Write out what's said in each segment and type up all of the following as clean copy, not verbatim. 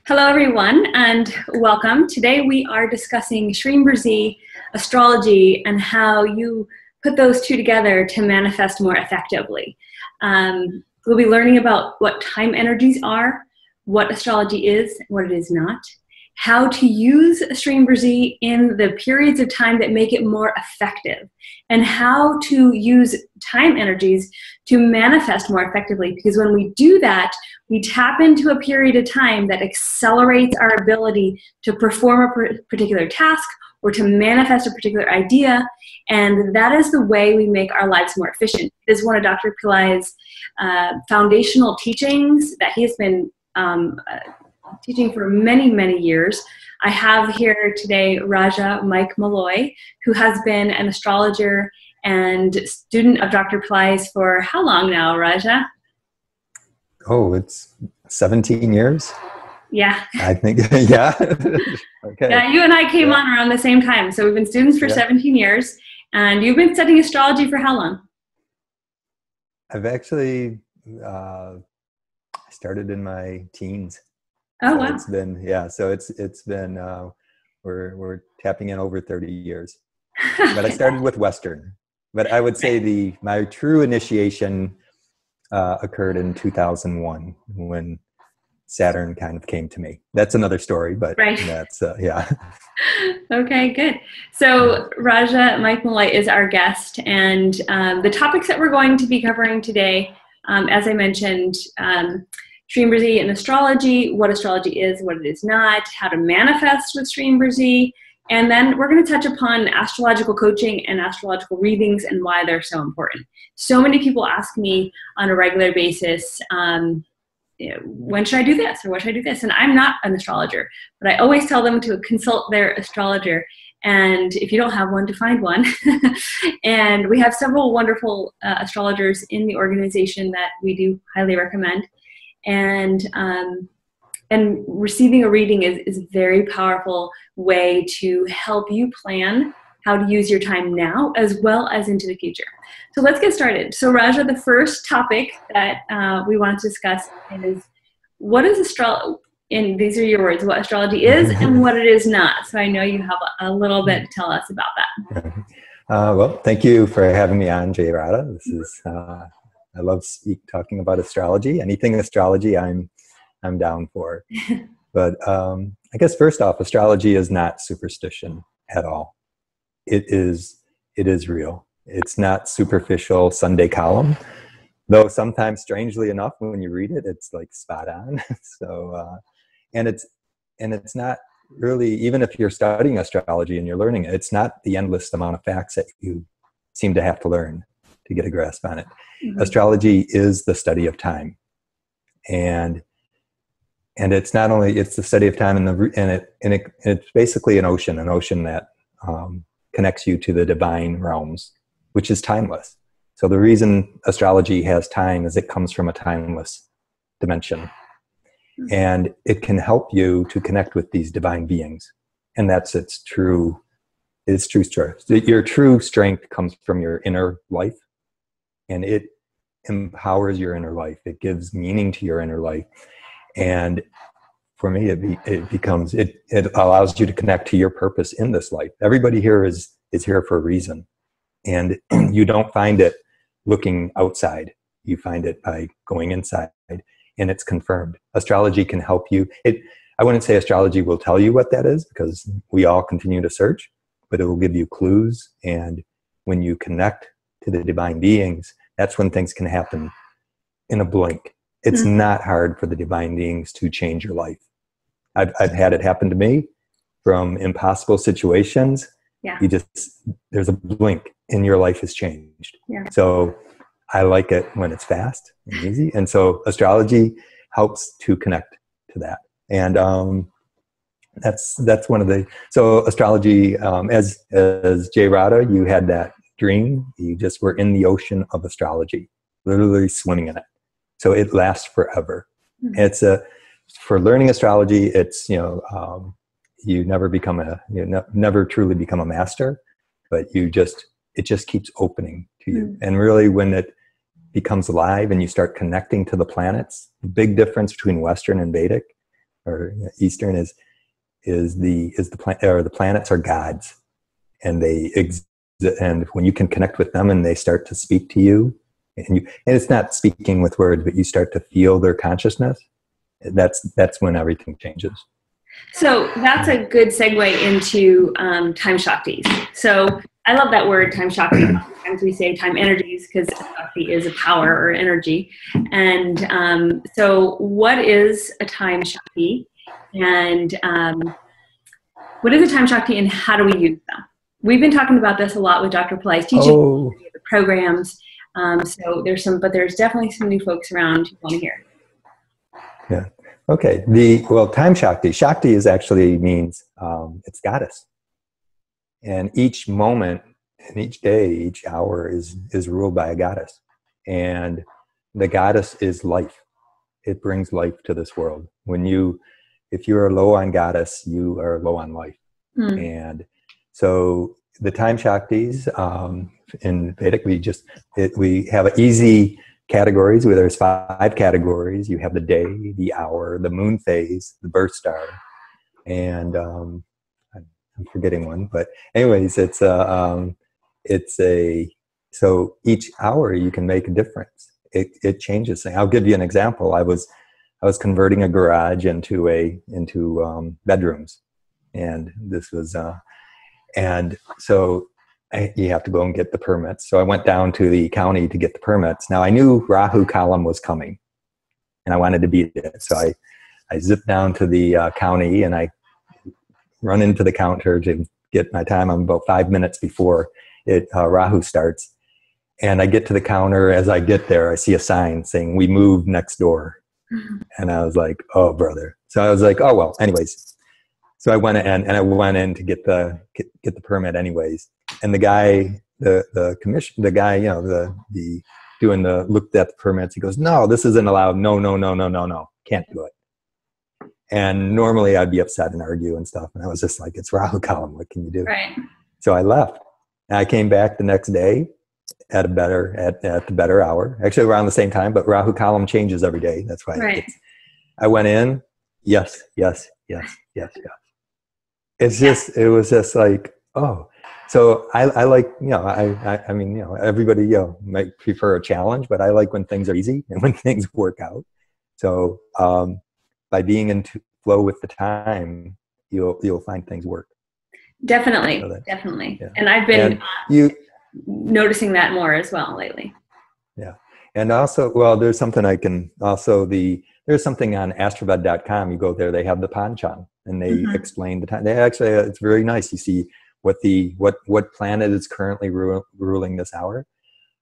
Hello everyone and welcome. Today we are discussing Shreem Brzee Astrology and how you put those two together to manifest more effectively. We'll be learning about what time energies are, what astrology is, what it is not, how to use Shreem Brzee in the periods of time that make it more effective, and how to use time energies to manifest more effectively, because when we do that, we tap into a period of time that accelerates our ability to perform a particular task or to manifest a particular idea, and that is the way we make our lives more efficient. It is one of Dr. Pillai's foundational teachings that he has been teaching for many, many years. I have here today Raja Mike Mulloy, who has been an astrologer and student of Dr. Pillai's for how long now, Raja? Oh, it's 17 years. Yeah. I think, yeah. Okay. Yeah, you and I came on around the same time. So we've been students for 17 years. And you've been studying astrology for how long? I've actually started in my teens. Oh, so wow. It's been, so it's been, we're tapping in over 30 years. But I started with Western. But I would say my true initiation occurred in 2001 when Saturn kind of came to me. That's another story, but that's, yeah. Okay, good. So Raja Mike Mulloy is our guest, and the topics that we're going to be covering today, as I mentioned, Shreem Brzee and astrology, what astrology is, what it is not, how to manifest with Shreem Brzee, and then we're going to touch upon astrological coaching and astrological readings and why they're so important. So many people ask me on a regular basis, when should I do this or what should I do this? And I'm not an astrologer, but I always tell them to consult their astrologer. And if you don't have one, to find one. And we have several wonderful astrologers in the organization that we do highly recommend. And receiving a reading is a very powerful way to help you plan how to use your time now as well as into the future. So let's get started. So Raja, the first topic that we want to discuss is what is astrology, and these are your words, what astrology is and what it is not. So I know you have a little bit to tell us about that. Well, thank you for having me on, Jay Rada. This is, I love talking about astrology. Anything astrology, I'm down for. But I guess first off, astrology is not superstition at all. It is real. It's not superficial Sunday column, though sometimes, strangely enough, when you read it, it's like spot on. So, and it's not really, even if you're studying astrology and you're learning it, it's not the endless amount of facts that you seem to have to learn to get a grasp on it. Mm-hmm. Astrology is the study of time, and it's not only, it's the study of time, and it's basically an ocean that connects you to the divine realms, which is timeless. So the reason astrology has time is it comes from a timeless dimension. And it can help you to connect with these divine beings. And that's its true strength. Your true strength comes from your inner life, and it empowers your inner life. It gives meaning to your inner life. And for me, it allows you to connect to your purpose in this life. Everybody here is here for a reason. And you don't find it looking outside. You find it by going inside, and it's confirmed. Astrology can help you. I wouldn't say astrology will tell you what that is, because we all continue to search, but it will give you clues. And when you connect to the divine beings, that's when things can happen in a blink. It's not hard for the divine beings to change your life. I've had it happen to me from impossible situations. Yeah. There's a blink and your life has changed. Yeah. So I like it when it's fast and easy. And so astrology helps to connect to that. And that's one of the, so astrology, as Jay Rada, you had that dream. You just were in the ocean of astrology, literally swimming in it. So it lasts forever. Mm-hmm. It's for learning astrology. It's, you never truly become a master, but it just keeps opening to you. Mm-hmm. And really, when it becomes alive and you start connecting to the planets, the big difference between Western and Vedic or Eastern is the planets are gods, and and when you can connect with them and they start to speak to you, and it's not speaking with words, but you start to feel their consciousness. That's when everything changes. So that's a good segue into time shaktis. So I love that word, time shakti. Sometimes we say time energies because shakti is a power or energy. And so what is a time shakti? And what is a time shakti and how do we use them? We've been talking about this a lot with Dr. Pillai's teaching, the programs. So there's definitely some new folks around who want to hear. Yeah. Okay. Time Shakti. Shakti is actually means it's goddess, and each moment and each day, each hour is ruled by a goddess, and the goddess is life. It brings life to this world. If you are low on goddess, you are low on life, and so the time Shaktis in Vedic, we have easy categories where there's 5 categories. You have the day, the hour, the moon phase, the birth star, and I'm forgetting one. But anyways, so each hour you can make a difference. It changes things. I'll give you an example. I was converting a garage into bedrooms, and this was and so. You have to go and get the permits. So I went down to the county to get the permits. Now I knew Rahu Kalam was coming, and I wanted to be there. So I zipped down to the county, and I run into the counter to get my time. I'm about 5 minutes before Rahu starts. And I get to the counter. As I get there, I see a sign saying, "We moved next door." And I was like, "Oh, brother." So I was like, "Oh, well, anyways." So I went in to get the permit anyways. And the guy, the commission, the guy, looked at the permits. He goes, "No, this isn't allowed. No, can't do it." And normally I'd be upset and argue and stuff. And I was just like, "It's Rahu Kalam. What can you do?" Right. So I left. And I came back the next day at the better hour, actually around the same time. But Rahu Kalam changes every day. That's why. Right. I went in. Yes. It was just like, oh. So I like, I mean, everybody, might prefer a challenge, but I like when things are easy and when things work out. So by being in flow with the time, you'll find things work. Definitely. Yeah. And I've been noticing that more as well lately. Yeah. And also, there's something there's something on AstroVed.com. You go there, they have the Pancham, and they explain the time. It's very nice. You see what planet is currently ruling this hour.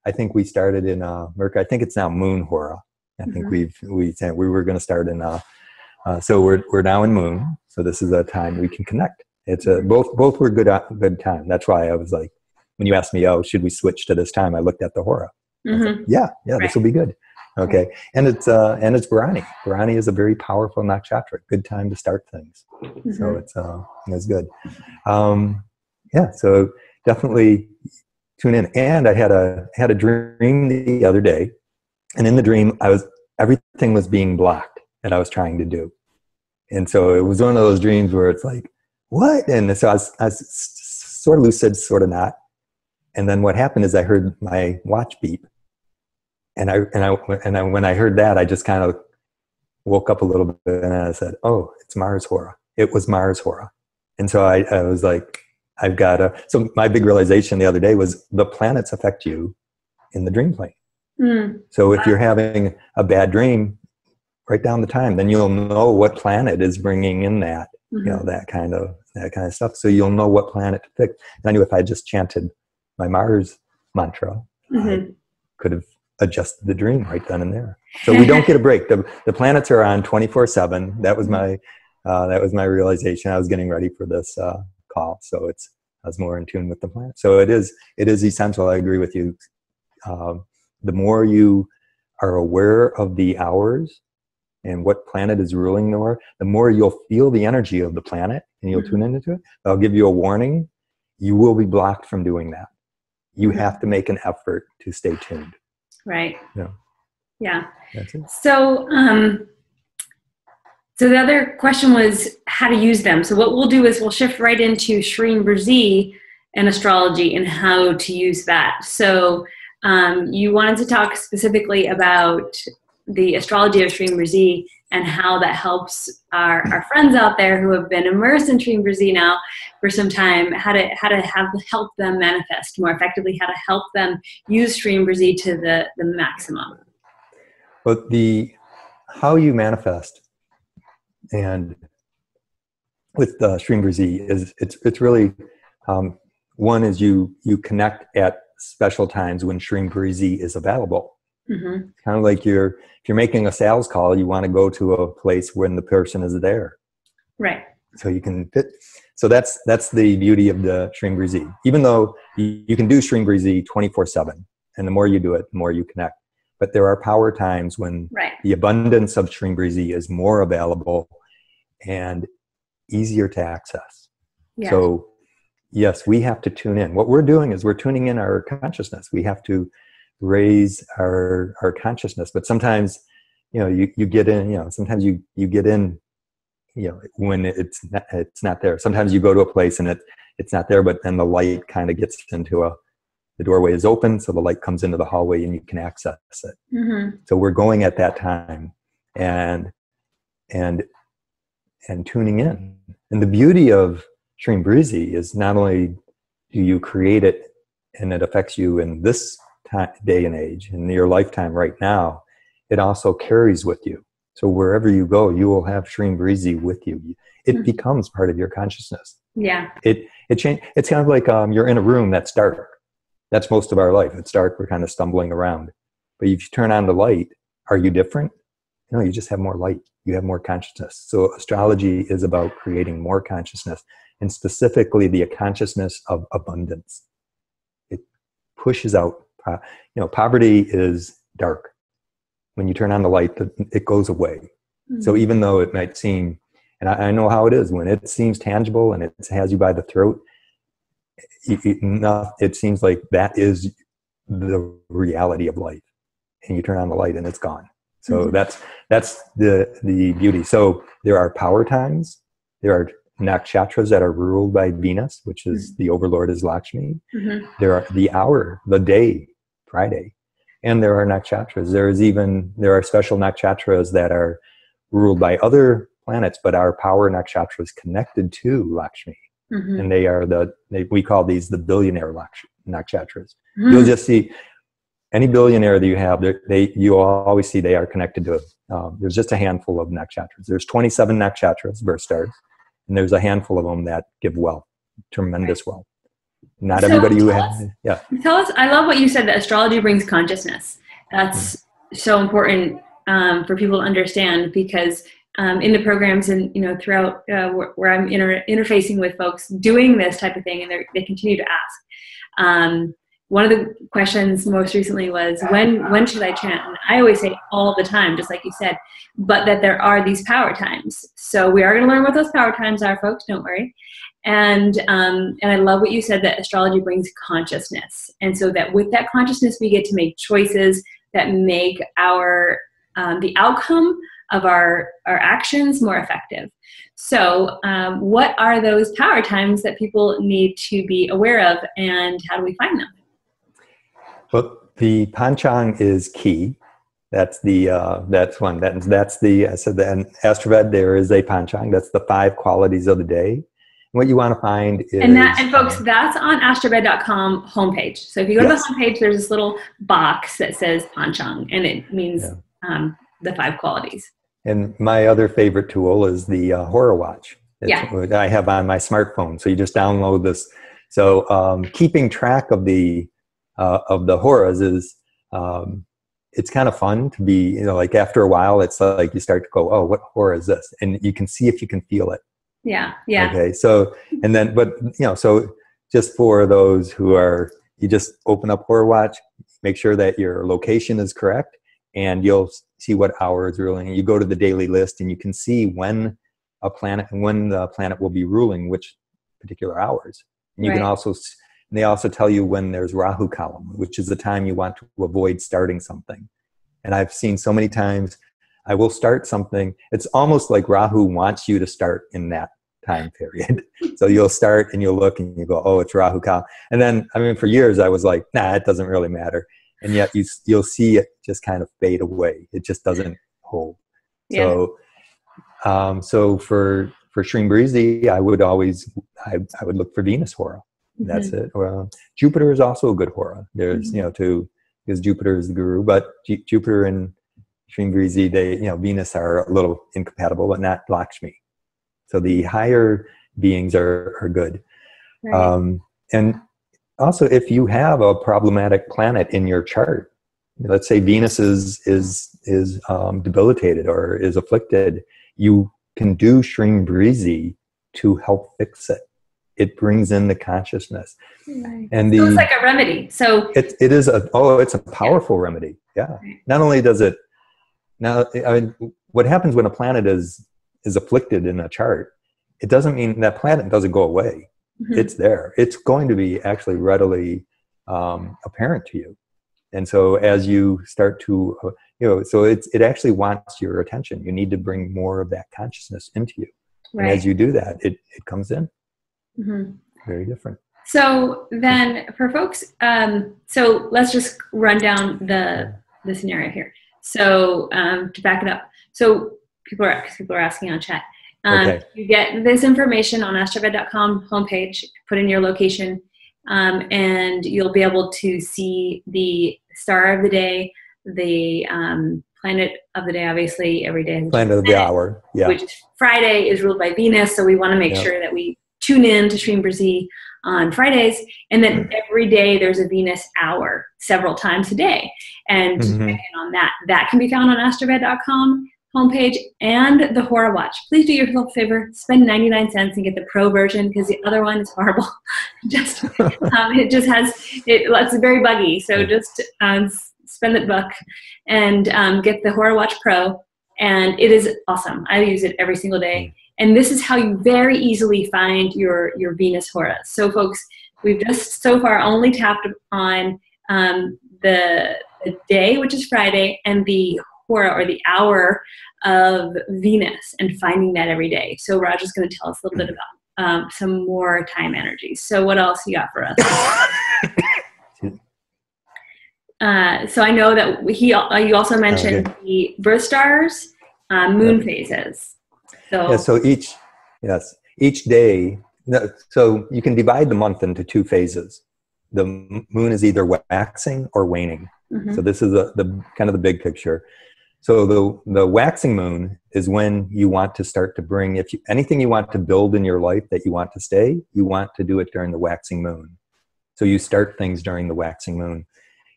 I think we started in Mercury. I think it's now Moon Hora. I think we were going to start in so we're now in Moon. So this is a time we can connect. It's both were good time. That's why I was like, when you asked me, "Oh, should we switch to this time?" I looked at the Hora. Like, yeah, right. This will be good. Okay, and it's Bharani. Bharani is a very powerful nakshatra. Good time to start things. So it's good. Yeah, so definitely tune in. And I had a dream the other day, and in the dream, everything was being blocked that I was trying to do, and so it was one of those dreams where it's like, what? And so I was sort of lucid, sort of not. And then what happened is I heard my watch beep, and when I heard that, I just kind of woke up a little bit, and I said, "Oh, it's Mars Hora." It was Mars Hora, and so I was like, I've got to. So my big realization the other day was the planets affect you in the dream plane. So if you're having a bad dream, write down the time. Then you'll know what planet is bringing in that, that kind of stuff. So you'll know what planet to pick. And I knew if I just chanted my Mars mantra, I could have adjusted the dream right then and there. So we don't get a break. The planets are on 24/7. That was my realization. I was getting ready for this call, so I was more in tune with the planet. So it is essential. I agree with you. The more you are aware of the hours and what planet is ruling the more you'll feel the energy of the planet, and you'll tune into it. I'll give you a warning. You will be blocked from doing that. You have to make an effort to stay tuned. Right. Yeah. Yeah. That's it. So So the other question was how to use them. So what we'll do is we'll shift right into Shreem Brzee and astrology and how to use that. So you wanted to talk specifically about the astrology of Shreem Brzee and how that helps our friends out there who have been immersed in Shreem Brzee now for some time, how to help them manifest more effectively, how to help them use Shreem Brzee to the maximum. But how you manifest and with Shreem Brzee is it's really one is you connect at special times when Shreem Brzee is available. Mm-hmm. It's kind of like if you're making a sales call, you want to go to a place when the person is there. Right. So you can fit. So that's the beauty of the Shreem Brzee. Even though you can do Shreem Brzee 24/7, and the more you do it, the more you connect. But there are power times when the abundance of Shreem Brzee is more available and easier to access. Yeah. So yes, we have to tune in. What we're doing is we're tuning in our consciousness. We have to raise our consciousness. But sometimes, you get in, sometimes you get in, when it's not there. Sometimes you go to a place and it's not there, but then the light kind of gets into the doorway is open, so the light comes into the hallway and you can access it. Mm-hmm. So we're going at that time and tuning in. And the beauty of Shreem Brzee is not only do you create it and it affects you in this day and age, in your lifetime right now, it also carries with you. So wherever you go, you will have Shreem Brzee with you. It becomes part of your consciousness. Yeah. It's kind of like you're in a room that's dark. That's most of our life. It's dark. We're kind of stumbling around. But if you turn on the light, are you different? No, you just have more light. You have more consciousness. So astrology is about creating more consciousness, and specifically the consciousness of abundance. It pushes out, poverty is dark. When you turn on the light, it goes away. Mm-hmm. So even though it might seem, and I know how it is, when it seems tangible and it has you by the throat, it seems like that is the reality of life. And you turn on the light and it's gone. So that's the beauty. So there are power times. There are nakshatras that are ruled by Venus, which is the overlord is Lakshmi. Mm-hmm. There are the hour, the day, Friday. And there are nakshatras. There are special nakshatras that are ruled by other planets, but our power nakshatra is connected to Lakshmi. Mm-hmm. And they are we call these the billionaire nakshatras. Mm-hmm. You'll just see any billionaire that you have, you always see they are connected to there's just a handful of nakshatras. There's 27 nakshatras, birth stars, and there's a handful of them that give wealth, tremendous wealth. Not everybody who has, yeah. Tell us, I love what you said, that astrology brings consciousness. That's so important for people to understand, because in the programs and throughout where I'm interfacing with folks doing this type of thing, and they continue to ask. One of the questions most recently was, when should I chant? And I always say all the time, just like you said, but that there are these power times. So we are going to learn what those power times are, folks. Don't worry. And I love what you said, that astrology brings consciousness, and so that with that consciousness we get to make choices that make the outcome of our actions more effective. So what are those power times that people need to be aware of, and how do we find them? Well, the panchang is key. That's one. That's I said that in AstroVed there is a panchang. That's the 5 qualities of the day. What you want to find is... And folks, that's on astroved.com homepage. So if you go to the homepage, there's this little box that says panchang, and it means the 5 qualities. And my other favorite tool is the Hora Watch. I have on my smartphone. So you just download this. So keeping track of the Horas is... it's kind of fun to be, like after a while, it's like you start to go, oh, what Hora is this? And you can see if you can feel it. Yeah. Okay. So, so just for those who you just open up Hora Watch, make sure that your location is correct, and you'll see what hour it's ruling. You go to the daily list and you can see when the planet will be ruling which particular hours. And you can also, and they also tell you when there's Rahu column, which is the time you want to avoid starting something. And I've seen so many times I will start something. It's almost like Rahu wants you to start in that time period. So you'll start and you'll look and you go, oh, it's Rahu Kal. And then, I mean, for years I was like, nah, it doesn't really matter. And yet you'll see it just kind of fade away. It just doesn't hold. Yeah. So for Shreem Brzee, I would always, I would look for Venus hora. That's it. Well, Jupiter is also a good hora. There's, because Jupiter is the guru, but Jupiter and Shreem Brzee, they, Venus are a little incompatible, but not Lakshmi. So the higher beings are good. Right. And also, if you have a problematic planet in your chart, let's say Venus is debilitated or is afflicted, you can do Shreem Brzee to help fix it. It brings in the consciousness. Right. And so it's like a remedy. So it's a powerful remedy. Yeah. Right. Not only does it, what happens when a planet is afflicted in a chart, it doesn't mean that planet doesn't go away. It's there. It's going to be actually readily apparent to you. And so as you start to, so it actually wants your attention. You need to bring more of that consciousness into you. Right. And as you do that, it comes in. Very different. So then for folks, so let's just run down the scenario here. So to back it up, so people are asking on chat. Okay. You get this information on AstroVed.com homepage, put in your location, and you'll be able to see the star of the day, the planet of the day, obviously every day. Planet of the hour, yeah. Which Friday is ruled by Venus, so we want to make sure that we tune in to Shreem Brzee on Fridays, and then every day there's a Venus hour several times a day. And check in on that. That can be found on AstroVed.com homepage and the Hora Watch. Please do yourself a favor, spend 99 cents and get the pro version, because the other one is horrible. It's very buggy. So just spend the buck and get the Hora Watch Pro, and it is awesome. I use it every single day. And this is how you very easily find your Venus hora. So folks, we've just so far only tapped on the day, which is Friday, and the hora or the hour of Venus, and finding that every day. So Roger's going to tell us a little bit about some more time energies. So what else you got for us? So I know that you also mentioned the birth stars, moon phases. So each day, so you can divide the month into two phases. The moon is either waxing or waning. So this is the kind of the big picture. So the waxing moon is when you want to start to bring, anything you want to build in your life that you want to stay, you want to do it during the waxing moon. So you start things during the waxing moon.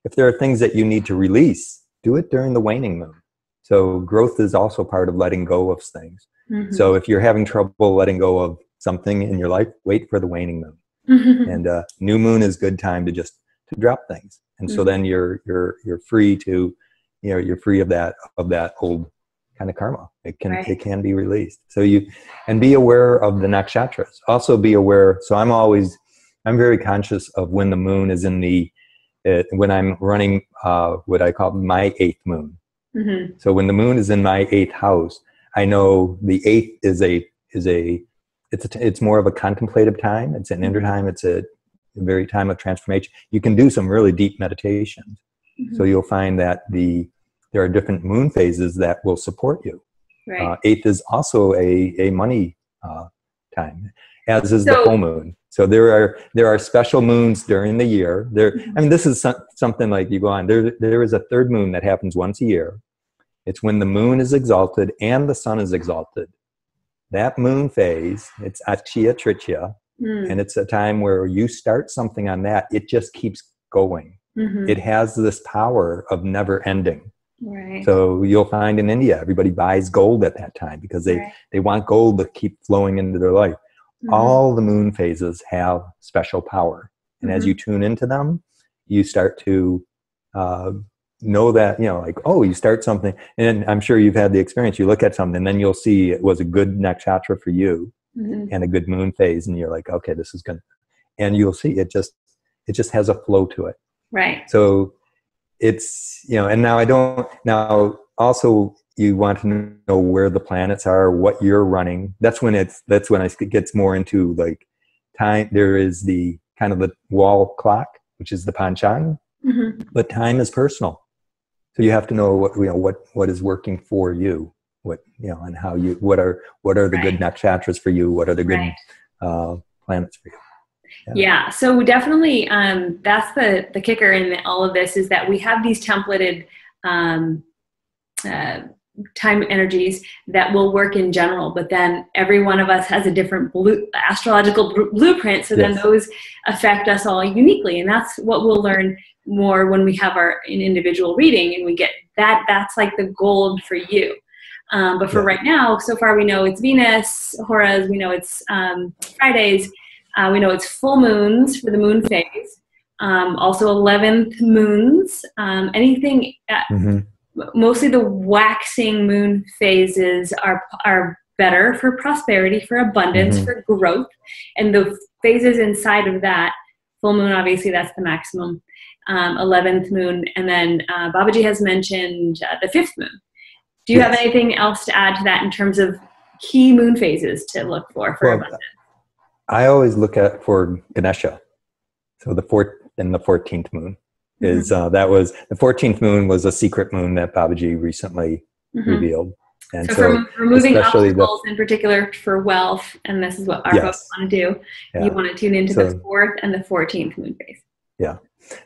If there are things that you need to release, do it during the waning moon. So growth is also part of letting go of things. So if you're having trouble letting go of something in your life, wait for the waning moon. And new moon is good time to drop things. And so then you're free to, you're free of that old kind of karma. It can be released. So and be aware of the nakshatras. Also be aware. So I'm very conscious of when the moon is in when I'm running what I call my 8th moon. So when the moon is in my 8th house, I know the 8th it's more of a contemplative time. It's an inner time. It's a very time of transformation. You can do some really deep meditations. So you'll find that there are different moon phases that will support you. Right. 8th is also a money time, as is the full moon. So there are special moons during the year. This is something like you go on. There is a 3rd moon that happens once a year. It's when the moon is exalted and the sun is exalted. That moon phase, it's Akshaya Tritiya, and it's a time where you start something on that. It just keeps going. It has this power of never ending. Right. So you'll find in India, everybody buys gold at that time because they want gold to keep flowing into their life. All the moon phases have special power. And as you tune into them, you start to know that, you start something. And I'm sure you've had the experience. You look at something, and then you'll see it was a good nakshatra for you and a good moon phase. And you're like, okay, this is good. And you'll see it just has a flow to it. Right. So it's, and now also you want to know where the planets are, what you're running. That's when it gets more into like time. There is the kind of the wall clock, which is the panchang, but time is personal. So you have to know what is working for you, and how what are the good nakshatras for you, what are the good planets for you. Yeah, so definitely that's the kicker in all of this, is that we have these templated time energies that will work in general, but then every one of us has a different astrological blueprint, so then those affect us all uniquely, and that's what we'll learn more when we have an individual reading, and we get that's like the gold for you. But for right now, so far we know it's Venus, Horas, we know it's Fridays, we know it's full moons for the moon phase, also 11th moons, anything, mostly the waxing moon phases are better for prosperity, for abundance, for growth, and the phases inside of that, full moon, obviously that's the maximum, 11th moon, and then Babaji has mentioned the 5th moon. Do you have anything else to add to that in terms of key moon phases to look for abundance? I always look at for Ganesha. So the 4th and the 14th moon is that was the 14th moon was a secret moon that Babaji recently revealed. And so for removing obstacles in particular for wealth, and this is what our folks want to do, you want to tune into the 4th and the 14th moon phase. Yeah.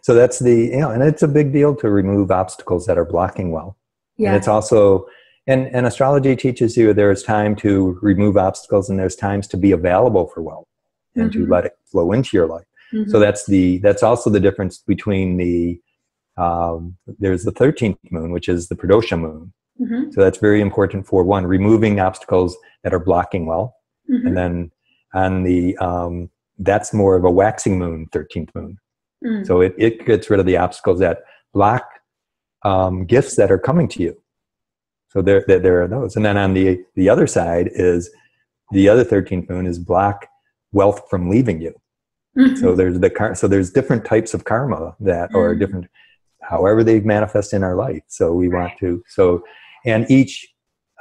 So that's and it's a big deal to remove obstacles that are blocking wealth. Yeah. And it's also, and astrology teaches you there's time to remove obstacles and there's times to be available for wealth and to let it flow into your life. So that's also the difference between there's the 13th moon, which is the Pradosha moon. So that's very important for removing obstacles that are blocking wealth. And then on the, that's more of a waxing moon, 13th moon. So it gets rid of the obstacles that block gifts that are coming to you. So there are those. And then on the other side is the other 13th moon is block wealth from leaving you. So there's different types of karma that are different, however they manifest in our life. So we want to, and each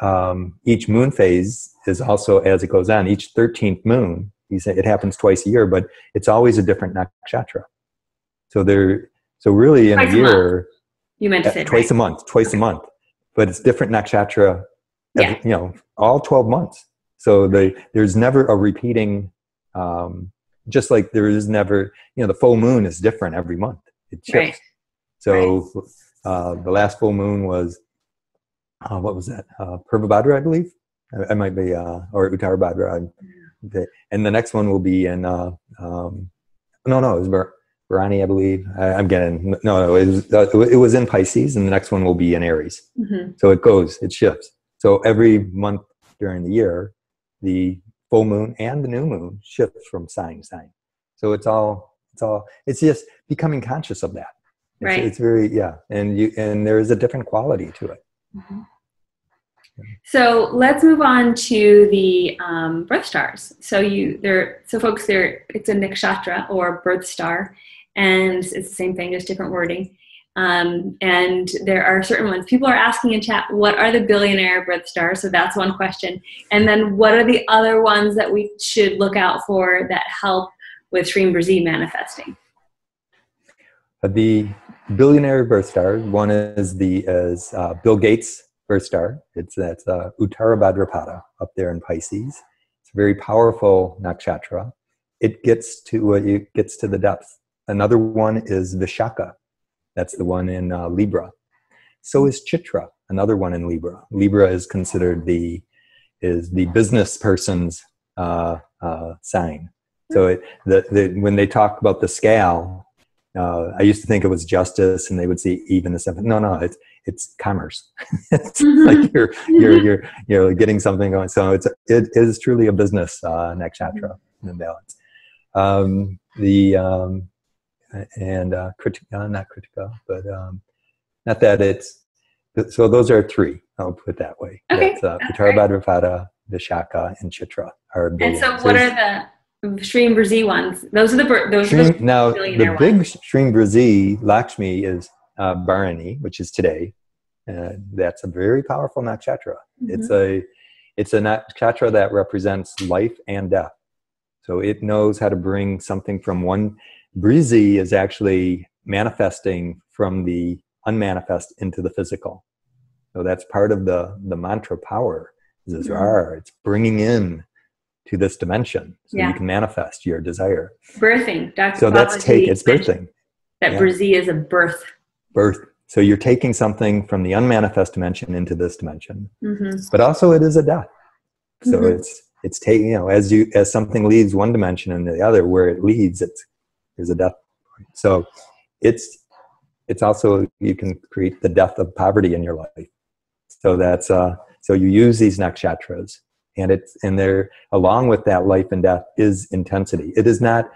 moon phase is also, as it goes on, each 13th moon, it happens twice a year, but it's always a different nakshatra. So really in a year, you meant to say twice a month, but it's different nakshatra, all 12 months. So there's never a repeating, just like there is never, the full moon is different every month. It shifts. So the last full moon was, what was that? Purvabhadra, I believe. I might be, or Uttarabhadra. And the next one will be in, no, it was Bharani, I believe. It was in Pisces, and the next one will be in Aries. So it shifts. So every month during the year, the full moon and the new moon shifts from sign to sign. So it's just becoming conscious of that. It's very, and there is a different quality to it. So let's move on to the birth stars. So folks, it's a nakshatra or birth star, and it's the same thing, just different wording. And there are certain ones. People are asking in chat, what are the billionaire birth stars? So that's one question. And then what are the other ones that we should look out for that help with Shreem Brzee manifesting? The billionaire birth stars, one is Bill Gates' birth star. That's Uttarabhadrapada up there in Pisces. It's a very powerful nakshatra. It gets to the depth. Another one is Vishaka. That's the one in Libra. So is Chitra, another one in Libra. Libra is considered the business person's sign. So when they talk about the scale, I used to think it was justice, and they would see even the seventh. No, it's commerce. It's like you're getting something going. So it is truly a business nakshatra in balance. Kritika, not Kritika, but not that it's. So those are three. I'll put it that way. Okay. Uttarabhadrapada, Vishaka, and Chitra are big. And so, what are the Shreem Brzee ones? Those are the now the big Shreem Brzee Lakshmi is Bharani, which is today, That's a very powerful nakshatra. It's a nakshatra that represents life and death. So it knows how to bring something from one. Brzee is actually manifesting from the unmanifest into the physical. So that's part of the mantra power. It's bringing in to this dimension so you can manifest your desire. Birthing. Dr. So it's birthing. That Brzee is a birth. Birth. So you're taking something from the unmanifest dimension into this dimension. But also it is a death. So it's taking, you know, as something leaves one dimension into the other, where it leads, there's a death. So it's also, you can create the death of poverty in your life. So that's so you use these nakshatras, and there, along with that life and death, is intensity. It is not.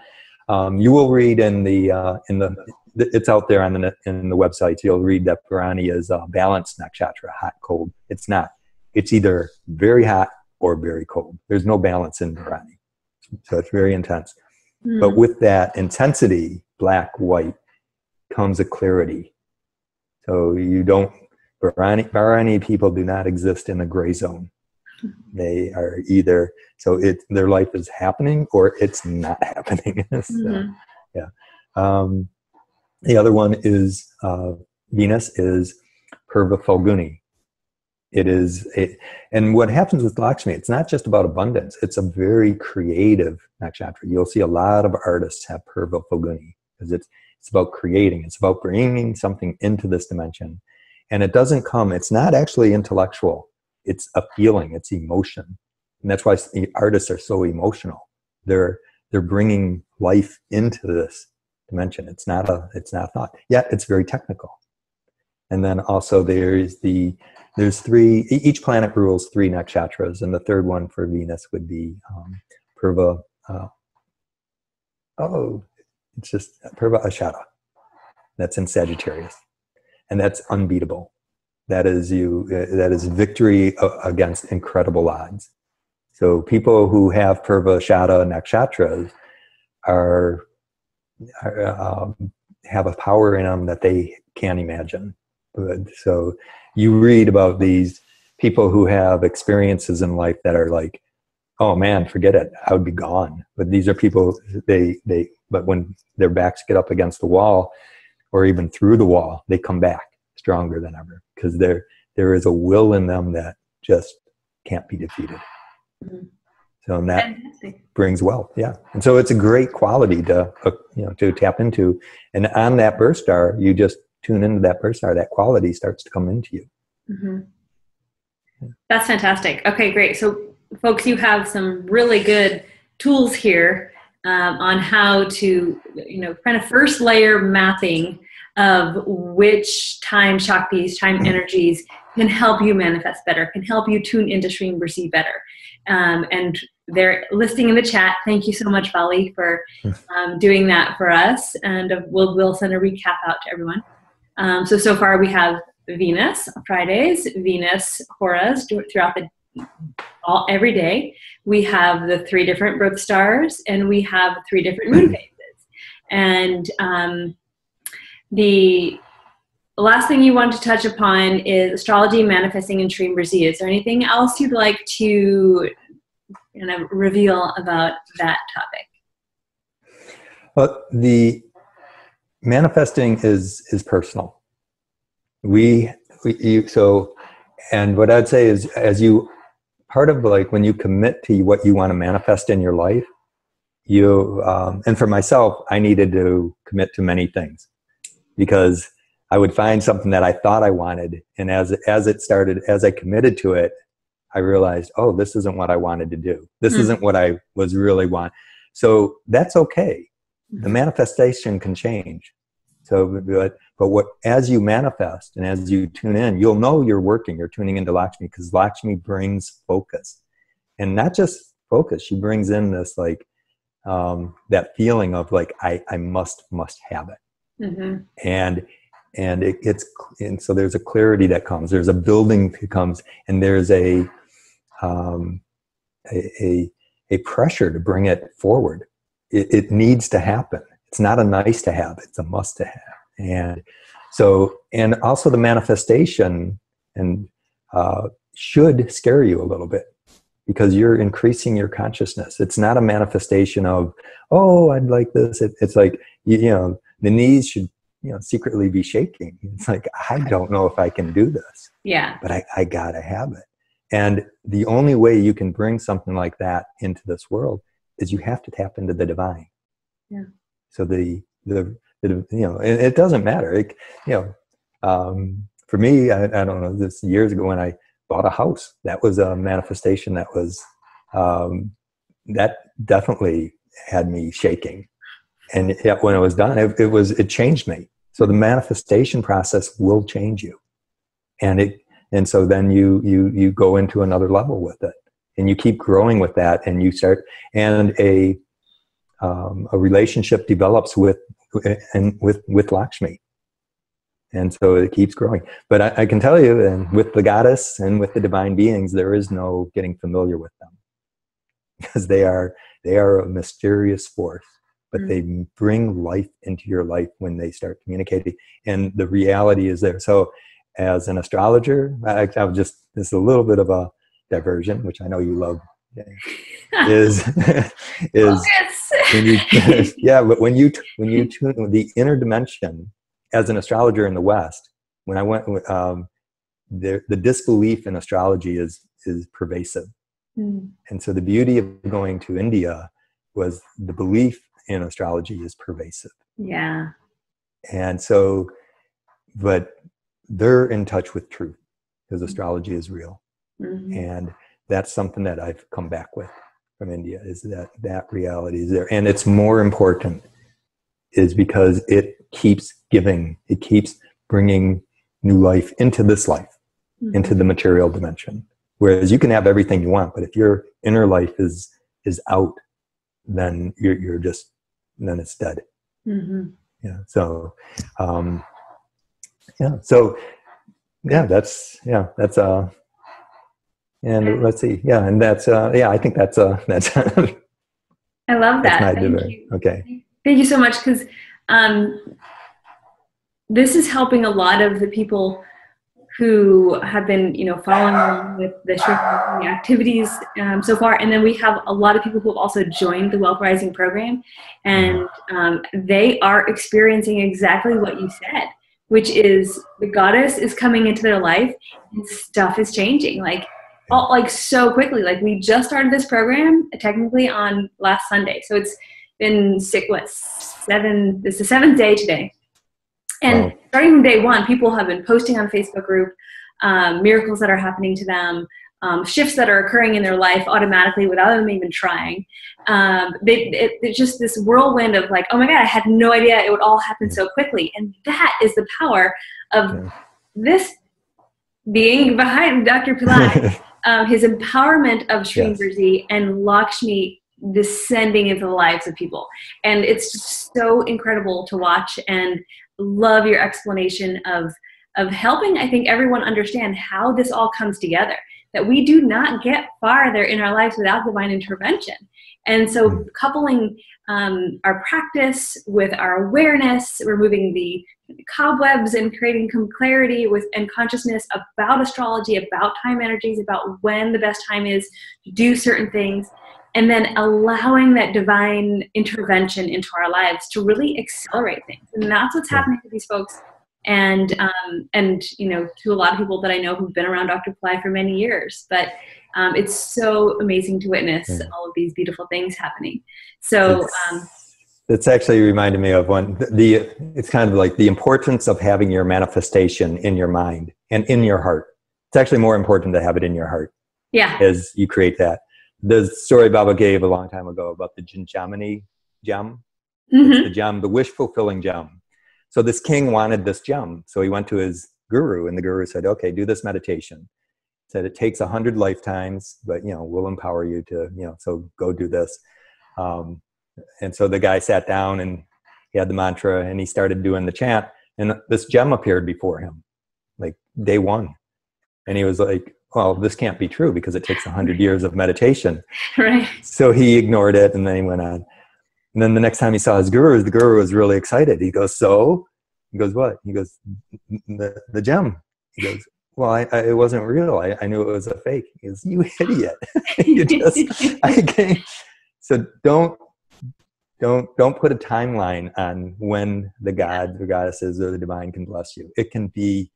You will read in it's out there in the websites. You'll read that Bharani is a balanced nakshatra, hot, cold. It's not. It's either very hot or very cold. There's no balance in Bharani. So it's very intense. But with that intensity, black, white, comes a clarity. So you don't, Bharani people do not exist in a gray zone. They are either, so their life is happening or it's not happening. So, yeah. The other one is, Venus is Purva Falguni. And what happens with Lakshmi, it's not just about abundance. It's a very creative nakshatra. You'll see a lot of artists have Purva Falguni, because it's about creating. It's about bringing something into this dimension. And it's not actually intellectual. It's a feeling, it's emotion. And that's why the artists are so emotional. They're bringing life into this dimension. It's not thought. Yet it's very technical. And then also there's three, each planet rules 3 nakshatras, and the third one for Venus would be Purva, it's just Purva Ashada. That's in Sagittarius. And that's unbeatable. That is victory against incredible odds. So people who have Purva Ashada nakshatras have a power in them that they can't imagine. So you read about these people who have experiences in life that are like, oh man, forget it, I would be gone. But these are people, but when their backs get up against the wall, or even through the wall, they come back stronger than ever, because there is a will in them that just can't be defeated. So and that brings wealth, yeah. And so it's a great quality to tap into. And on that birth star, you just tune into that birth star, that quality starts to come into you. That's fantastic. Okay, great. So folks, you have some really good tools here on how to, kind of first layer mapping of which time Shaktis, time energies can help you manifest better, can help you tune into Shreem Brzee better. And they're listing in the chat. Thank you so much, Vali, for doing that for us. And we'll send a recap out to everyone. So far we have Venus Fridays, Venus Horas throughout every day. We have the 3 different birth stars, and we have 3 different moon phases. And the last thing you want to touch upon is astrology manifesting in Shreem Brzee. Is there anything else you'd like to reveal about that topic? Well, the manifesting is personal. And what I'd say is, part of when you commit to what you want to manifest in your life, and for myself, I needed to commit to many things, because I would find something that I thought I wanted, and as I committed to it, I realized, oh, this isn't what I wanted to do. This isn't what I was really want. So that's okay. The manifestation can change. So, but as you manifest and as you tune in, you'll know you're tuning into Lakshmi, because Lakshmi brings focus, and not just focus. She brings in this that feeling of I must have it. And so there's a clarity that comes, there's a building that comes, and there's a pressure to bring it forward. It needs to happen. It's not a nice to have, it's a must to have. And So, and also the manifestation and should scare you a little bit, because you're increasing your consciousness. It's not a manifestation of, oh, I'd like this. It's like, you know, the knees should, you know, secretly be shaking. It's like, I don't know if I can do this. Yeah. But I gotta have it. And the only way you can bring something like that into this world is you have to tap into the divine. Yeah. So the you know, it doesn't matter. It, you know, for me, I don't know, this years ago when I bought a house, that was a manifestation that was, that definitely had me shaking. And yet when it was done, it changed me. So the manifestation process will change you. And so then you go into another level with it, and you keep growing with that, and you start, and a relationship develops with Lakshmi. And so it keeps growing. But I can tell you, and with the goddess and with the divine beings, there is no getting familiar with them, because they are a mysterious force, but they bring life into your life when they start communicating, and the reality is there. So as an astrologer, I'll just, this is a little bit of a diversion, which I know you love, is when you, yeah, but when you tune the inner dimension as an astrologer in the West, when I went, the disbelief in astrology is pervasive. And so the beauty of going to India was the belief in astrology is pervasive. Yeah. And so, but they're in touch with truth, because astrology is real. And that's something that I've come back with from India, is that reality is there. And it's more important is because it keeps giving, it keeps bringing new life into this life, into the material dimension. Whereas you can have everything you want, but if your inner life is out, then you're just, then it's dead. Yeah. So, yeah. So, yeah, that's, and let's see. Yeah. And that's, I think that's I love that. Thank you. Okay. Thank you so much. Because this is helping a lot of the people who have been, following along with the Shreem Brzee activities so far. And then we have a lot of people who have also joined the Wealth Rising program, and they are experiencing exactly what you said, which is the goddess is coming into their life and stuff is changing so quickly. Like, we just started this program technically on last Sunday. So it's been this is the 7th day today. And starting from day one, people have been posting on Facebook group, miracles that are happening to them, shifts that are occurring in their life automatically without them even trying. It's just this whirlwind of like, oh my God, I had no idea it would all happen so quickly. And that is the power of this being behind Dr. Pillai, his empowerment of Shreem Brzee and Lakshmi descending into the lives of people. And it's just so incredible to watch, and love your explanation of helping, I think, everyone understand how this all comes together, that we do not get farther in our lives without divine intervention. And so coupling our practice with our awareness, removing the cobwebs and creating some clarity and consciousness about astrology, about time energies, about when the best time is to do certain things, and then allowing that divine intervention into our lives to really accelerate things. And that's what's happening to these folks. And to a lot of people that I know who've been around Dr. Pillai for many years. But it's so amazing to witness all of these beautiful things happening. So it's actually reminded me of it's kind of like the importance of having your manifestation in your mind and in your heart. It's actually more important to have it in your heart. Yeah. As you create that. The story Baba gave a long time ago about the Jinjamani gem. It's the gem, the wish-fulfilling gem. So this king wanted this gem. So he went to his guru, and the guru said, okay, do this meditation. He said, it takes 100 lifetimes, but, we'll empower you to, so go do this. And so the guy sat down, and he had the mantra, and he started doing the chant, and this gem appeared before him, like day one. And he was like, well, this can't be true because it takes 100 years of meditation. Right. So he ignored it, and then he went on. And then the next time he saw his guru, the guru was really excited. He goes, so, He goes, what? He goes, the gem. He goes, well, it wasn't real. I knew it was a fake. He goes, you idiot. I can't. So don't put a timeline on when the gods or goddesses or the divine can bless you. It can be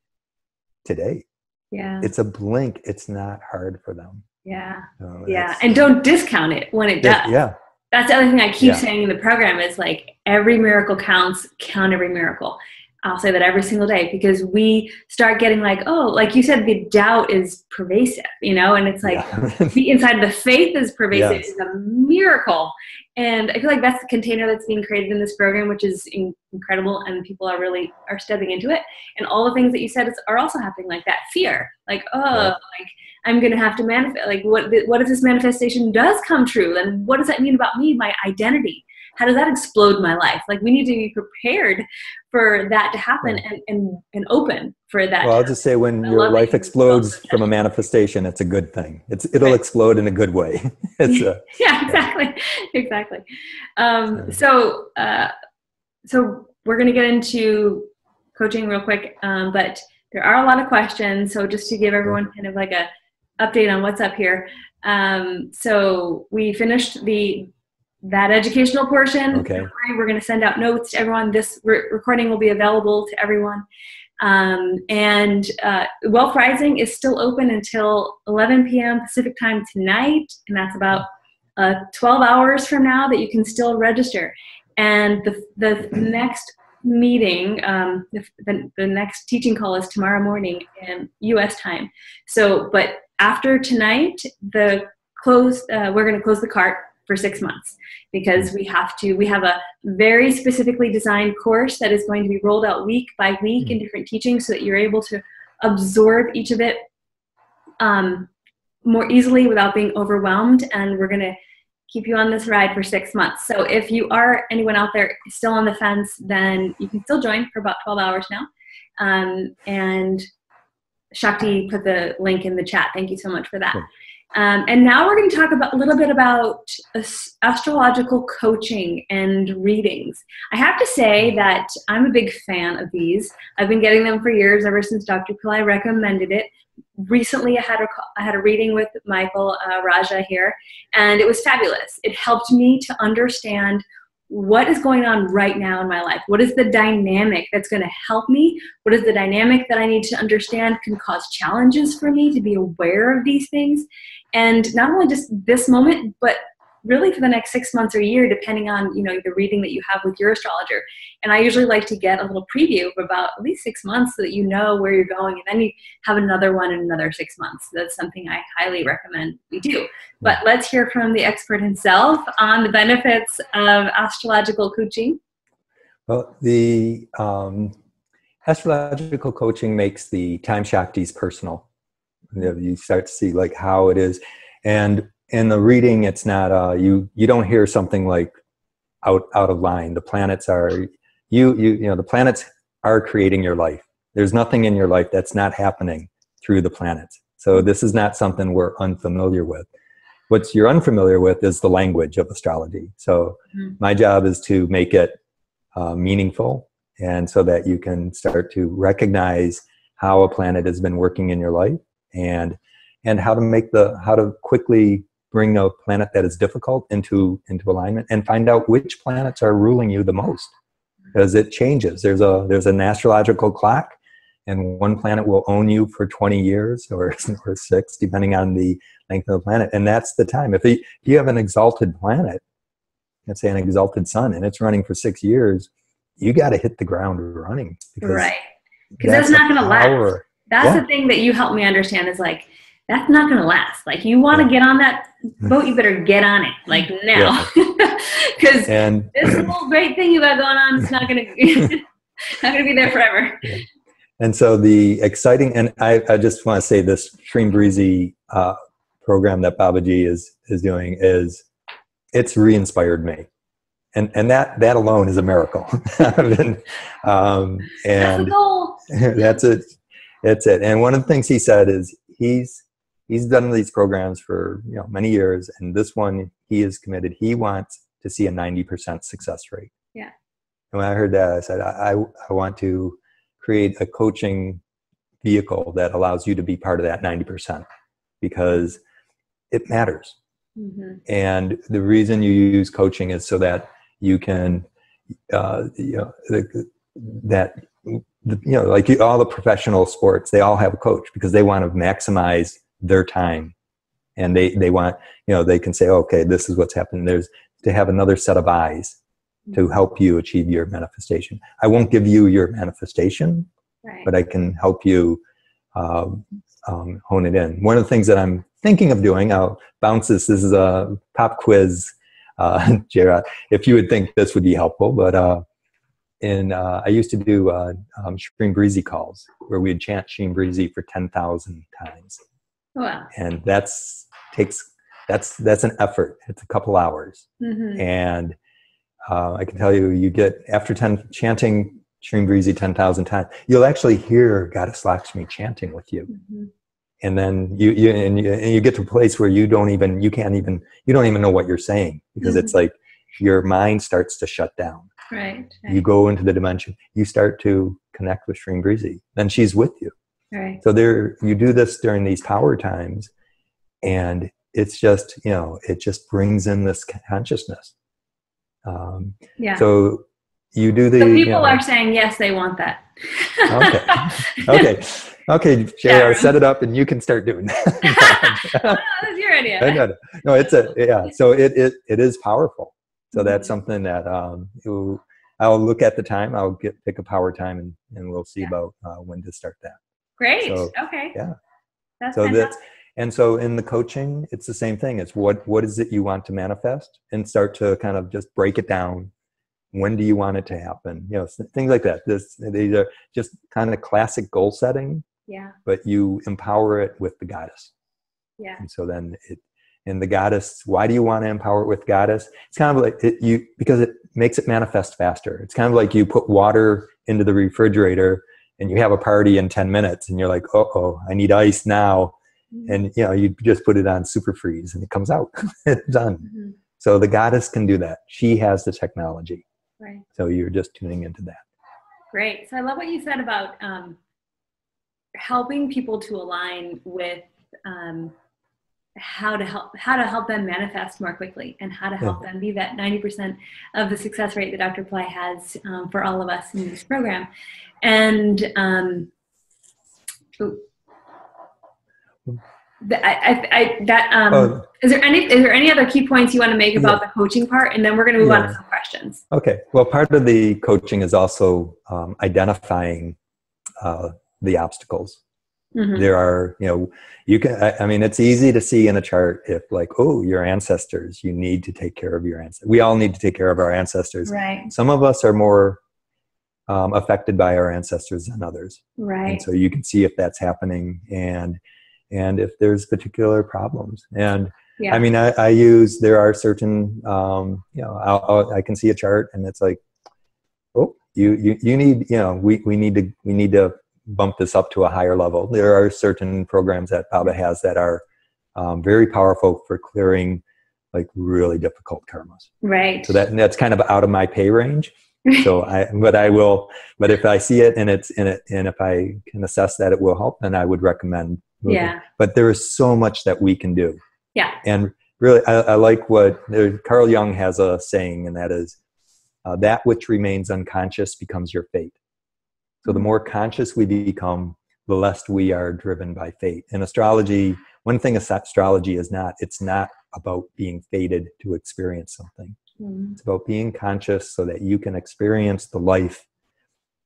today. Yeah. It's a blink. It's not hard for them. Yeah. So yeah. And don't discount it when it does. Yeah. That's the other thing I keep saying in the program is like every miracle counts, count every miracle. I'll say that every single day because we start getting like, oh, like you said, the doubt is pervasive, you know, and it's like the inside the faith is pervasive is a miracle. And I feel like that's the container that's being created in this program, which is incredible. And people are stepping into it. And all the things that you said are also happening, like that fear, like, like I'm going to have to manifest, like what if this manifestation does come true? Then what does that mean about me, my identity? How does that explode my life? Like we need to be prepared for that to happen and open for that. Well, I'll just say when your life explodes from a manifestation, it's a good thing. It'll explode in a good way. Exactly. So we're going to get into coaching real quick, but there are a lot of questions. So just to give everyone kind of like a update on what's up here. So we finished that educational portion. Okay. We're going to send out notes to everyone. This recording will be available to everyone. And Wealth Rising is still open until 11 p.m. Pacific time tonight. And that's about 12 hours from now that you can still register. And the next meeting, the next teaching call is tomorrow morning in U.S. time. So, but after tonight, we're going to close the cart for 6 months because we have a very specifically designed course that is going to be rolled out week by week in different teachings so that you're able to absorb each of it more easily without being overwhelmed. And we're going to keep you on this ride for 6 months. So if you are anyone out there still on the fence, then you can still join for about 12 hours now. And Shakti put the link in the chat. Thank you so much for that. Cool. And now we're going to talk a little bit about astrological coaching and readings. I have to say that I'm a big fan of these. I've been getting them for years, ever since Dr. Pillai recommended it. Recently, I had a reading with Michael Raja here, and it was fabulous. It helped me to understand what is going on right now in my life. What is the dynamic that's going to help me? What is the dynamic that I need to understand can cause challenges for me to be aware of these things? And not only just this moment, but really for the next 6 months or a year, depending on, the reading that you have with your astrologer. And I usually like to get a little preview of about at least 6 months so that you know where you're going. And then you have another one in another 6 months. That's something I highly recommend we do. But let's hear from the expert himself on the benefits of astrological coaching. Well, the astrological coaching makes the time Shaktis personal. You start to see like how it is. And in the reading, it's not, you don't hear something like out of line. The planets are, the planets are creating your life. There's nothing in your life that's not happening through the planets. So this is not something we're unfamiliar with. What you're unfamiliar with is the language of astrology. So my job is to make it meaningful, and so that you can start to recognize how a planet has been working in your life, and how to quickly bring a planet that is difficult into alignment, and find out which planets are ruling you the most, because it changes. There's an astrological clock, and one planet will own you for 20 years or 6, depending on the length of the planet. And that's the time. If you have an exalted planet, let's say an exalted sun, and it's running for 6 years, you got to hit the ground running. Because that's not going to last. That's the thing that you helped me understand is like, that's not going to last. Like, you want to get on that boat, you better get on it, like now. Because this little great thing you got going on is not going to be there forever. Yeah. And so the exciting, and I just want to say this Shreem Brzee program that Babaji is doing it's re-inspired me. And that alone is a miracle. And that's the goal. That's it. It's it. And one of the things he said is he's done these programs for many years, and this one he is committed. He wants to see a 90% success rate. Yeah. when I heard that, I said, I want to create a coaching vehicle that allows you to be part of that 90%, because it matters. Mm-hmm. And the reason you use coaching is so that you can, like all the professional sports, they all have a coach because they want to maximize their time. And they want, they can say, okay, this is what's happening. There's to have another set of eyes to help you achieve your manifestation. I won't give you your manifestation, right, but I can help you hone it in. One of the things that I'm thinking of doing, I'll bounce this. This is a pop quiz, J-Rod, if you would think this would be helpful. But I used to do Shreem Brzee calls where we'd chant Shreem Brzee for 10,000 times. Wow. And that's an effort. It's a couple hours. Mm-hmm. And I can tell you, you get, after chanting Shreem Brzee 10,000 times, you'll actually hear Goddess Lakshmi chanting with you. Mm-hmm. And then you get to a place where you don't even know what you're saying, because it's like your mind starts to shut down. Right. You go into the dimension, you start to connect with Shreem Brzee, then she's with you. Right. So you do this during these power times, and it's just, it just brings in this consciousness. So you do the. So people are saying yes, they want that. Okay, JR, set it up, and you can start doing that. That's your idea. No, So it is powerful. So that's something that I'll look at the time. I'll pick a power time, and we'll see about when to start that. Great. So, okay. Yeah. That's so fantastic. And so in the coaching, it's the same thing. It's what is it you want to manifest, and start to kind of just break it down. When do you want it to happen? Things like that. These are just kind of classic goal setting. Yeah. But you empower it with the goddess. Yeah. And so then and the goddess, why do you want to empower it with goddess? It's kind of like because it makes it manifest faster. It's kind of like you put water into the refrigerator and you have a party in 10 minutes and you're like, I need ice now. Mm-hmm. And you just put it on super freeze and it comes out. It's done. Mm-hmm. So the goddess can do that. She has the technology. Right. So you're just tuning into that. Great. So I love what you said about helping people to align with how to help them manifest more quickly, and how to help them be that 90% of the success rate that Dr. Pillai has for all of us in this program. And is there any other key points you want to make about the coaching part, and then we're going to move on to some questions. Okay. Well, part of the coaching is also identifying the obstacles. Mm-hmm. There are, it's easy to see in a chart if your ancestors, you need to take care of your ancestors. We all need to take care of our ancestors. Right. Some of us are more affected by our ancestors than others. Right. And so you can see if that's happening and if there's particular problems. And there are certain, I can see a chart and it's like, you need, we need to bump this up to a higher level. There are certain programs that Baba has that are very powerful for clearing really difficult karmas. Right. So that's kind of out of my pay range. So but if I see it and if I can assess that it will help, then I would recommend moving. Yeah. But there is so much that we can do. Yeah. And really, I like what Carl Jung has a saying, and that is, that which remains unconscious becomes your fate. So the more conscious we become, the less we are driven by fate. And astrology, one thing astrology is not, it's not about being fated to experience something. Mm-hmm. It's about being conscious so that you can experience the life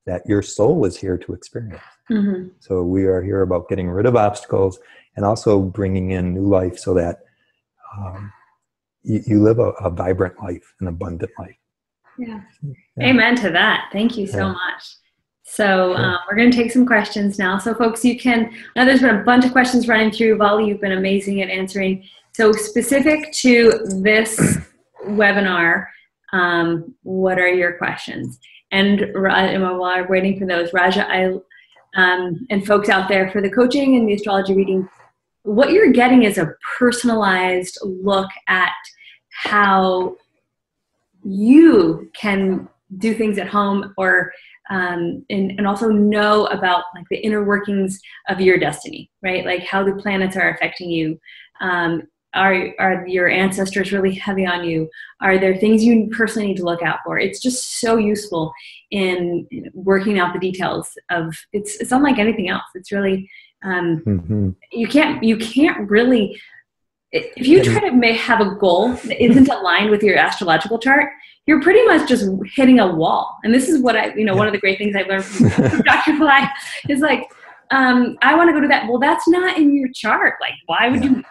that your soul is here to experience. Mm-hmm. So we are here about getting rid of obstacles and also bringing in new life so that you live a vibrant life, an abundant life. Yeah. Amen to that. Thank you so much. So we're going to take some questions now. So folks, I know there's been a bunch of questions running through. Vali, you've been amazing at answering. So specific to this webinar, what are your questions? And while I'm waiting for those, Raja, and folks out there, for the coaching and the astrology reading, what you're getting is a personalized look at how you can do things at home, or and also know about like the inner workings of your destiny, right? Like how the planets are affecting you. Are your ancestors really heavy on you? Are there things you personally need to look out for? It's just so useful in working out the details of it's unlike anything else. It's really you can't really, if you try to have a goal that isn't aligned with your astrological chart, you're pretty much just hitting a wall. And this is what one of the great things I've learned from Dr. Pillai is like, I want to go do that. Well, that's not in your chart. Like, why would you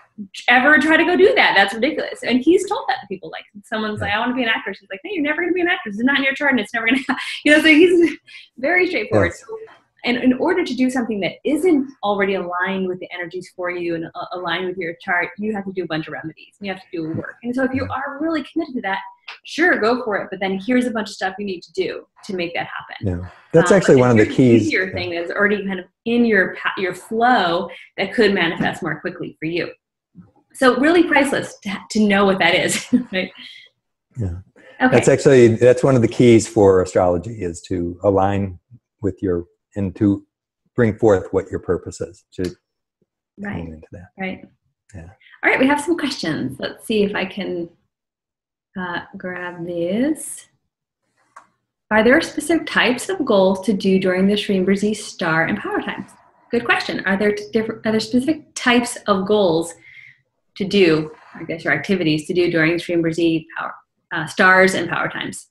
ever try to go do that? That's ridiculous. And he's told that to people. Like, someone's like, I want to be an actor. She's like, no, you're never going to be an actor. It's not in your chart, and it's never going to, so he's very straightforward. Yes. So, and in order to do something that isn't already aligned with the energies for you and aligned with your chart, you have to do a bunch of remedies. You have to do work. And so if you are really committed to that, sure, go for it. But then here's a bunch of stuff you need to do to make that happen. Yeah, that's actually one of the keys. Easier thing that's already kind of in your flow that could manifest more quickly for you. So really priceless to know what that is, right? Yeah, okay. That's one of the keys for astrology, is to align with and to bring forth what your purpose is. To right. Into that. Right. Yeah. All right, we have some questions. Let's see if I can grab these. Are there specific types of goals to do during the Shreem Brzee star and power times? Good question. Are there specific types of goals to do, I guess, or activities to do during Shreem Brzee stars and power times?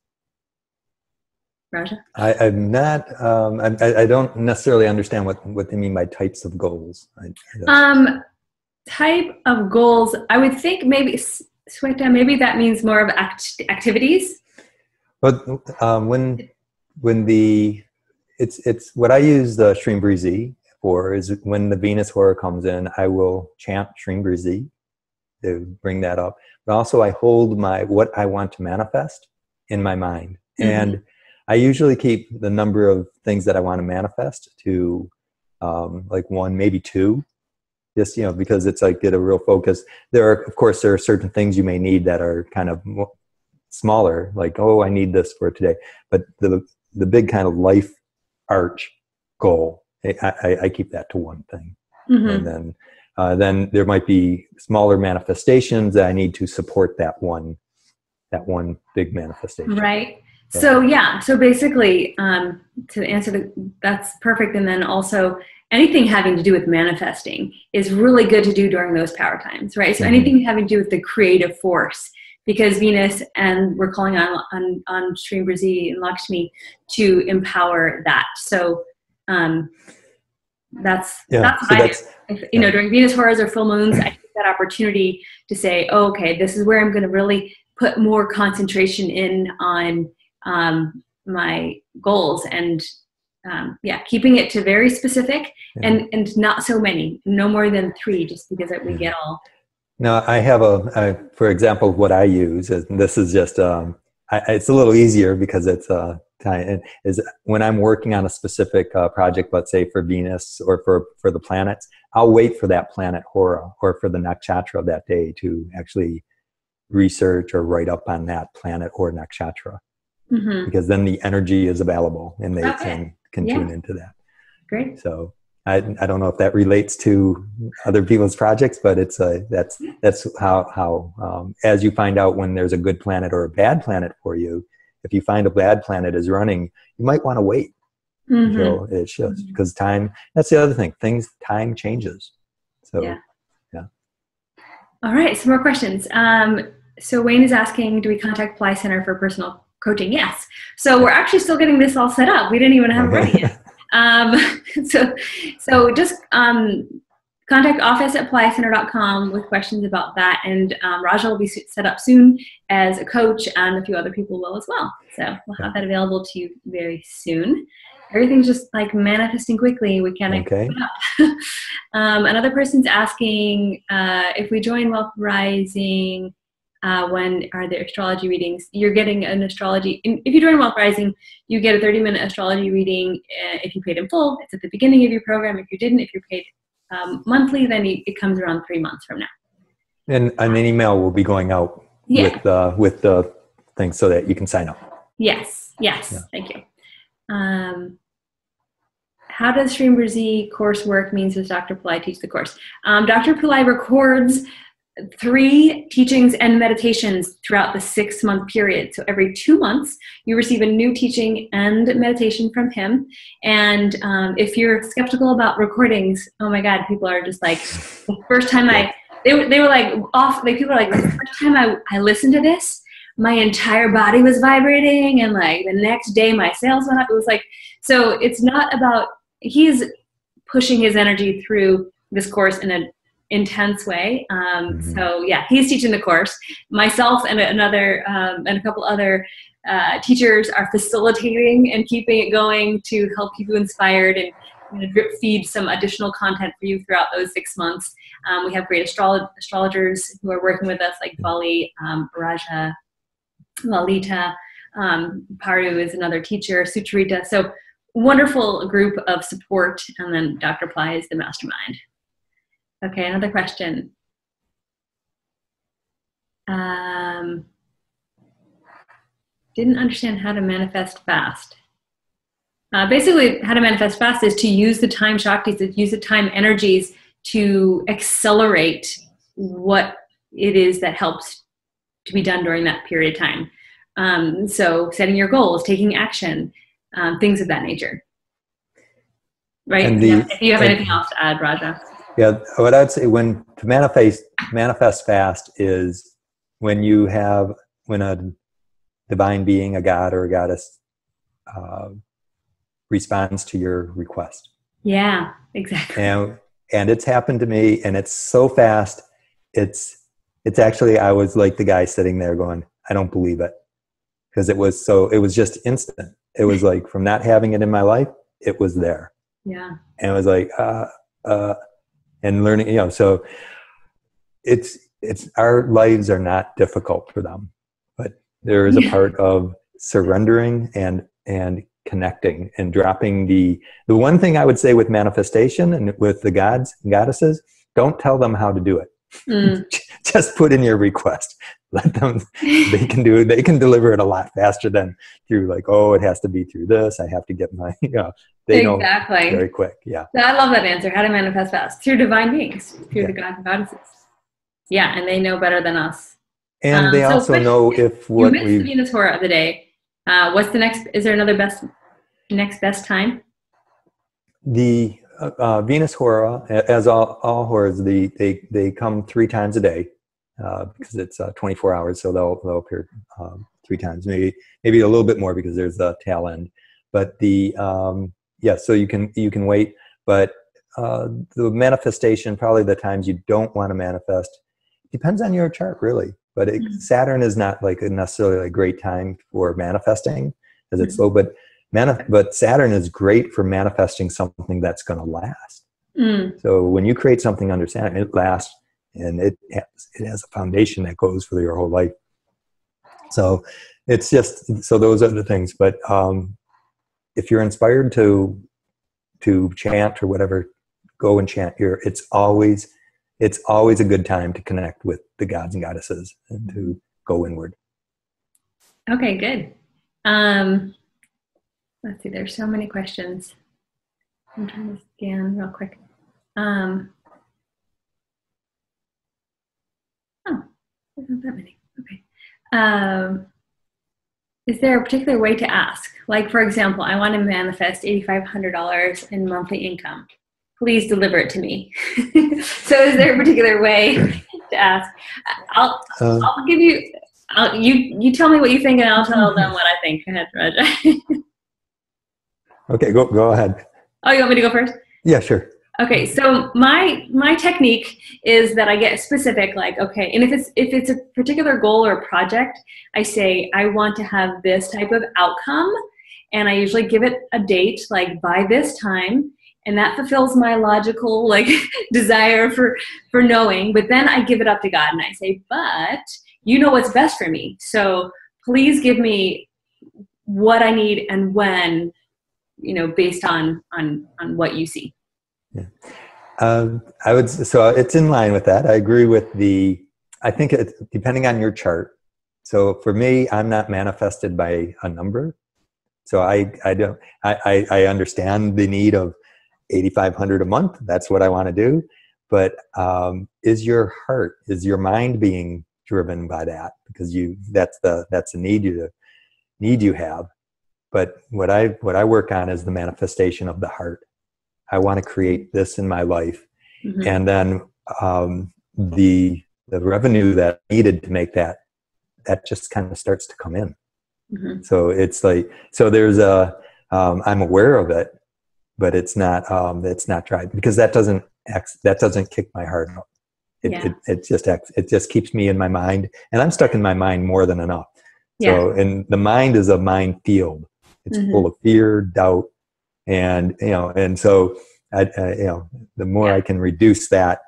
Raja? I'm not. I don't necessarily understand what they mean by types of goals. Type of goals. I would think maybe Sweta. Maybe that means more of activities. But it's what I use the Shreem Brzee for is when the Venus horror comes in, I will chant Shreem Brzee to bring that up. But also I hold what I want to manifest in my mind. Mm-hmm. And I usually keep the number of things that I want to manifest to like 1, maybe 2, just, because it's like get a real focus. Of course, there are certain things you may need that are kind of smaller, like, oh, I need this for today. But the big kind of life arch goal, I keep that to 1 thing. Mm-hmm. And then there might be smaller manifestations that I need to support that one big manifestation. Right. So basically, to answer that's perfect. And then also anything having to do with manifesting is really good to do during those power times, right? So anything having to do with the creative force, because Venus, and we're calling on Shreem Brzee and Lakshmi to empower that. So that's during Venus horrors or full moons, I take that opportunity to say, oh, okay, this is where I'm going to really put more concentration in on my goals, and keeping it to very specific and not so many, no more than 3, just because we get all. Now I have for example, what I use, and this is just, it's a little easier because it's is when I'm working on a specific project, let's say for Venus or for the planets, I'll wait for that planet hora or for the nakshatra of that day to actually research or write up on that planet or nakshatra. Mm-hmm. Because then the energy is available and they can tune into that. Great. So I don't know if that relates to other people's projects, but it's that's how as you find out when there's a good planet or a bad planet for you, if you find a bad planet is running, you might want to wait until it shifts, because time. That's the other thing. Time changes. So yeah. All right, some more questions. So Wayne is asking, do we contact Pilllai Center for personal coaching? Yes. So we're actually still getting this all set up. We didn't even have it ready yet. So just contact office@PillaiCenter.com with questions about that. And Raja will be set up soon as a coach, and a few other people will as well. So we'll have that available to you very soon. Everything's just like manifesting quickly. We can't keep it up. Another person's asking if we join Wealth Rising, when are there astrology readings? You're getting an astrology. If you join Wealth Rising, you get a 30-minute astrology reading. If you paid in full, it's at the beginning of your program. If you didn't, if you're paid monthly, then it comes around 3 months from now. And an email will be going out with the thing so that you can sign up. Yes. Yes. Yeah. Thank you. How does Shreem Brzee course work? Means does Dr. Pillai teach the course? Dr. Pillai records 3 teachings and meditations throughout the 6-month period. So every 2 months, you receive a new teaching and meditation from him. And if you're skeptical about recordings, oh my God, people are just like, the first time they were like off, like people are like, the first time I listened to this, my entire body was vibrating, and like the next day my sales went up. It was like, so it's not about, he's pushing his energy through this course in an intense way. So yeah, he's teaching the course. Myself and a couple other teachers are facilitating and keeping it going to help keep you inspired and drip feed some additional content for you throughout those 6 months. We have great astrologers who are working with us, like Bali, Raja, Lalita, Paru is another teacher, Sucharita. So wonderful group of support, and then Dr. Pillai is the mastermind. Okay, another question. Didn't understand how to manifest fast. Basically, how to manifest fast is to use the time Shaktis, to use the time energies to accelerate what it is that helps to be done during that period of time. So setting your goals, taking action, things of that nature. Right? If you have anything else to add, Raja. Yeah, what I'd say to manifest fast is when a divine being, a god or a goddess, responds to your request. Yeah, exactly. And it's happened to me, and it's so fast. It's actually, I was like the guy sitting there going, I don't believe it, because it was just instant. It was like, from not having it in my life, it was there. Yeah. And it was like, and learning, so it's our lives are not difficult for them, but there is a part of surrendering and connecting and dropping the one thing I would say with manifestation and with the gods and goddesses, don't tell them how to do it. Just put in your request. Let them, they can deliver it a lot faster than through like, oh, it has to be through this. I have to get my, they know very quick. Yeah. I love that answer. How to manifest fast through divine beings, through the gods and goddesses. Yeah. And they know better than us. And they also know if what you missed the Venus Hora of the day. What's the next, is there another next best time? The Venus Hora, as all Horas, they come 3 times a day because it's 24 hours, so they'll appear 3 times, maybe a little bit more because there's the tail end. But so you can wait, but the manifestation, probably the times you don't want to manifest, depends on your chart really. But Saturn is not like necessarily a great time for manifesting, because it's slow. But Saturn is great for manifesting something that's going to last. So when you create something under Saturn, it lasts, and it has a foundation that goes for your whole life. So it's just, so those are the things. But if you're inspired to chant or whatever, go and chant. It's always a good time to connect with the gods and goddesses and to go inward. Okay, good. Let's see, there's so many questions. I'm trying to scan real quick. Oh, there's not that many. Okay. Is there a particular way to ask? Like, for example, I want to manifest $8,500 in monthly income. Please deliver it to me. So is there a particular way to ask? I'll give you, you tell me what you think, and I'll tell them what I think. Go ahead, Raja. Okay, go ahead. Oh, you want me to go first? Yeah, sure. Okay, so my technique is that I get specific, like, okay, and if it's a particular goal or project, I say I want to have this type of outcome, and I usually give it a date, like by this time, and that fulfills my logical like desire for knowing. But then I give it up to God, and I say, but you know what's best for me, so please give me what I need and when, based on what you see. Yeah. So it's in line with that. I agree with I think it's depending on your chart, So for me, I'm not manifested by a number. So I understand the need of 8,500 a month. That's what I want to do. But is your heart, is your mind being driven by that? Because that's a need you have. But what I work on is the manifestation of the heart. I want to create this in my life, and then the revenue that I needed to make that just kind of starts to come in. So it's like, so there's I'm aware of it, but it's not tried, because that doesn't kick my heart up. It just keeps me in my mind, and I'm stuck in my mind more than enough. So, and the mind is a minefield. It's full of fear, doubt, and so the more I can reduce that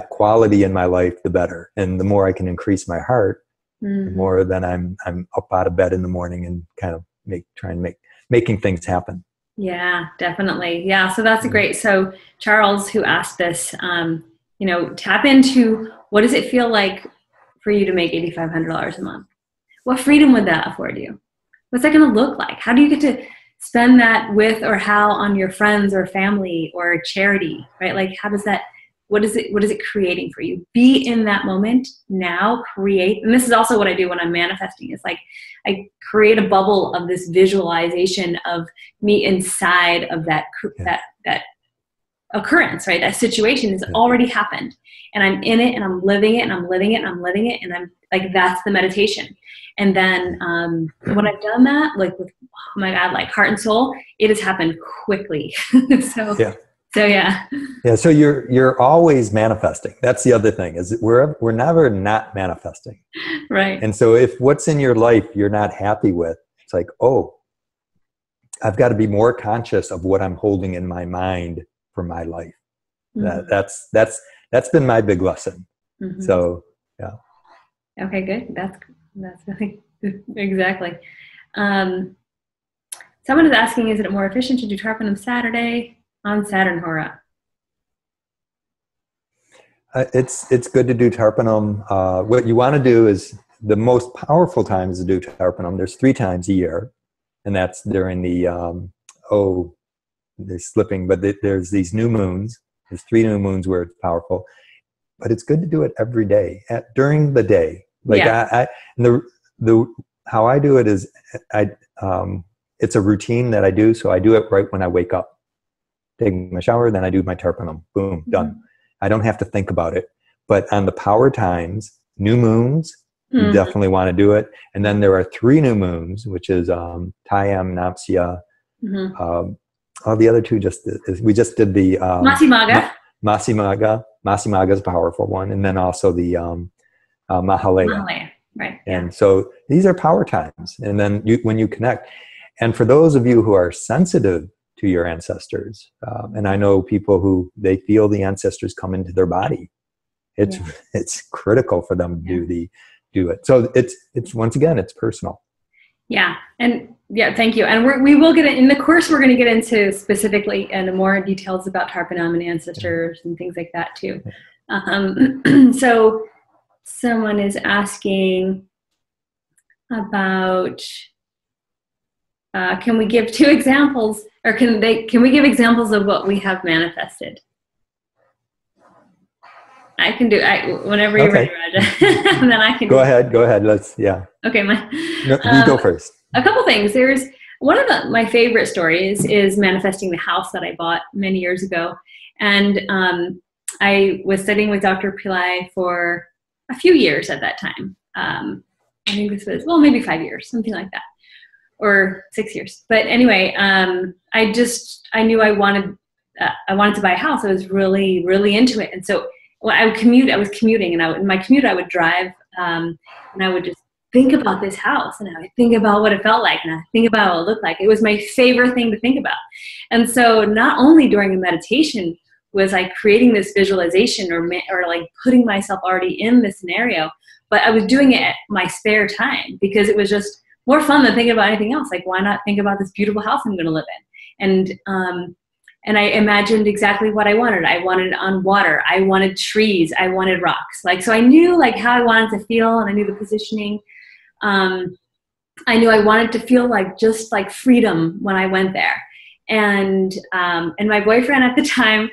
quality in my life, the better. And the more I can increase my heart, the more then I'm up out of bed in the morning and kind of making things happen. Yeah, definitely. Yeah. So that's great. So Charles, who asked this, tap into, what does it feel like for you to make $8,500 a month? What freedom would that afford you? What's that going to look like? How do you get to spend that with or how on your friends or family or charity, right? Like, what is it creating for you? Be in that moment now, create. And this is also what I do when I'm manifesting. It's like I create a bubble of this visualization of me inside of that occurrence, right? That situation has already happened, and I'm in it, and I'm living it, and I'm living it, and I'm living it, and I'm like, that's the meditation. And then when I've done that, like with, oh my God, like heart and soul, it has happened quickly. So you're always manifesting. That's the other thing, is we're never not manifesting. Right. And so if what's in your life you're not happy with, it's like, oh, I've got to be more conscious of what I'm holding in my mind for my life. That's been my big lesson. So yeah. Okay, good. That's really exactly. Someone is asking, is it more efficient to do Tarpanam Saturday on Saturn Hora? It's good to do Tarpanam. What you want to do is, the most powerful times to do Tarpanam, there's 3 times a year, and that's during the they're slipping, but there's these new moons. There's 3 new moons where it's powerful, but it's good to do it every day during the day. Like how I do it is it's a routine that I do. So I do it right when I wake up, take my shower, then I do my Tarpanam, boom, done. I don't have to think about it. But on the power times, new moons, you definitely want to do it. And then there are 3 new moons, which is Tayam, Napsia. All the other 2 we just did the Masimaga. Masimaga is a powerful one, and then also the Mahalaya. Right. And so these are power times. And then when you connect, and for those of you who are sensitive to your ancestors, and I know people who they feel the ancestors come into their body, it's critical for them to do it. So it's once again, it's personal. Yeah. And thank you. And we will get in the course, we're going to get into specifically and more details about Tarpanam and ancestors and things like that too. So someone is asking about, can we give 2 examples, or can we give examples of what we have manifested? I can do whenever you're ready, Raja. And then I can go ahead. Let's Okay, you go first. A couple things. There's one of my favorite stories is manifesting the house that I bought many years ago, and I was studying with Dr. Pillai for a few years at that time. I think this was maybe 5 years, something like that, or 6 years. But anyway, I knew I wanted to buy a house. I was really, really into it, and so. Well, I was commuting, and in my commute I would drive, and I would just think about this house, and I would think about what it felt like, and I would think about what it looked like. It was my favorite thing to think about. And so not only during a meditation was I creating this visualization or like putting myself already in the scenario, but I was doing it at my spare time because it was just more fun than thinking about anything else. Like, why not think about this beautiful house I'm going to live in? And I imagined exactly what I wanted. I wanted it on water. I wanted trees. I wanted rocks. So I knew how I wanted to feel, and I knew the positioning. I knew I wanted to feel like just like freedom when I went there. And my boyfriend at the time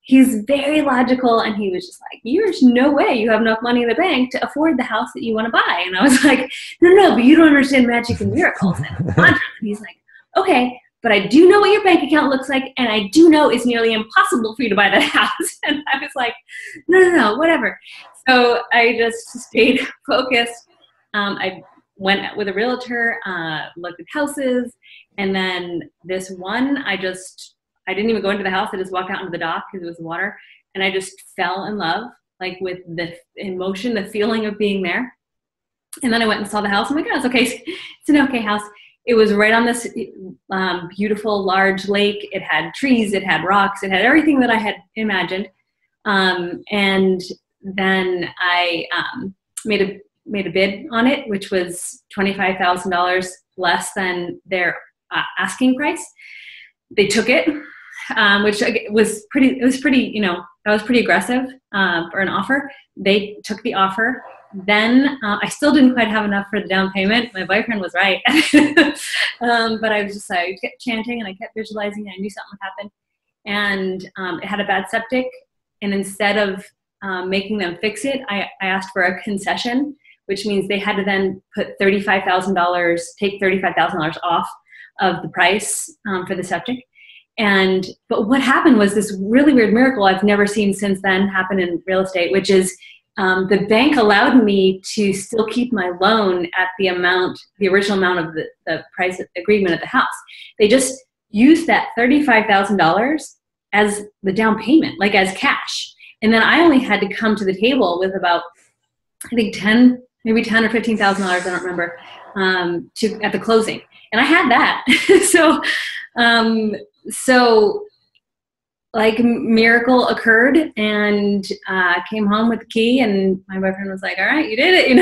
he's very logical, and he was just like, there's no way you have enough money in the bank to afford the house that you want to buy. And I was like, no, but you don't understand magic and miracles and mantras. And he's like, okay, but I do know what your bank account looks like, and I do know it's nearly impossible for you to buy that house. And I was like, no, whatever. So I just stayed focused. I went with a realtor, looked at houses, and then this one, I didn't even go into the house. I just walked out into the dock because it was water, and I just fell in love, like with the emotion, the feeling of being there. And then I went and saw the house. I'm like, oh, it's okay. It's an okay house. It was right on this beautiful, large lake. It had trees, it had rocks, it had everything that I had imagined. And then I made a bid on it, which was $25,000 less than their asking price. They took it, which was pretty, that was pretty aggressive for an offer. They took the offer. Then I still didn't quite have enough for the down payment. My boyfriend was right. But I kept chanting and I kept visualizing, and I knew something would happen. And it had a bad septic. And instead of making them fix it, I asked for a concession, which means they had to then put take $35,000 off of the price for the septic. But what happened was this really weird miracle I've never seen since then happen in real estate, which is the bank allowed me to still keep my loan at the original amount of the price agreement of the house. They just used that $35,000 as the down payment, like as cash. And then I only had to come to the table with about, I think maybe $10,000 or $15,000, I don't remember, at the closing. And I had that. So like miracle occurred, and came home with the key, and my boyfriend was like, all right, you did it, and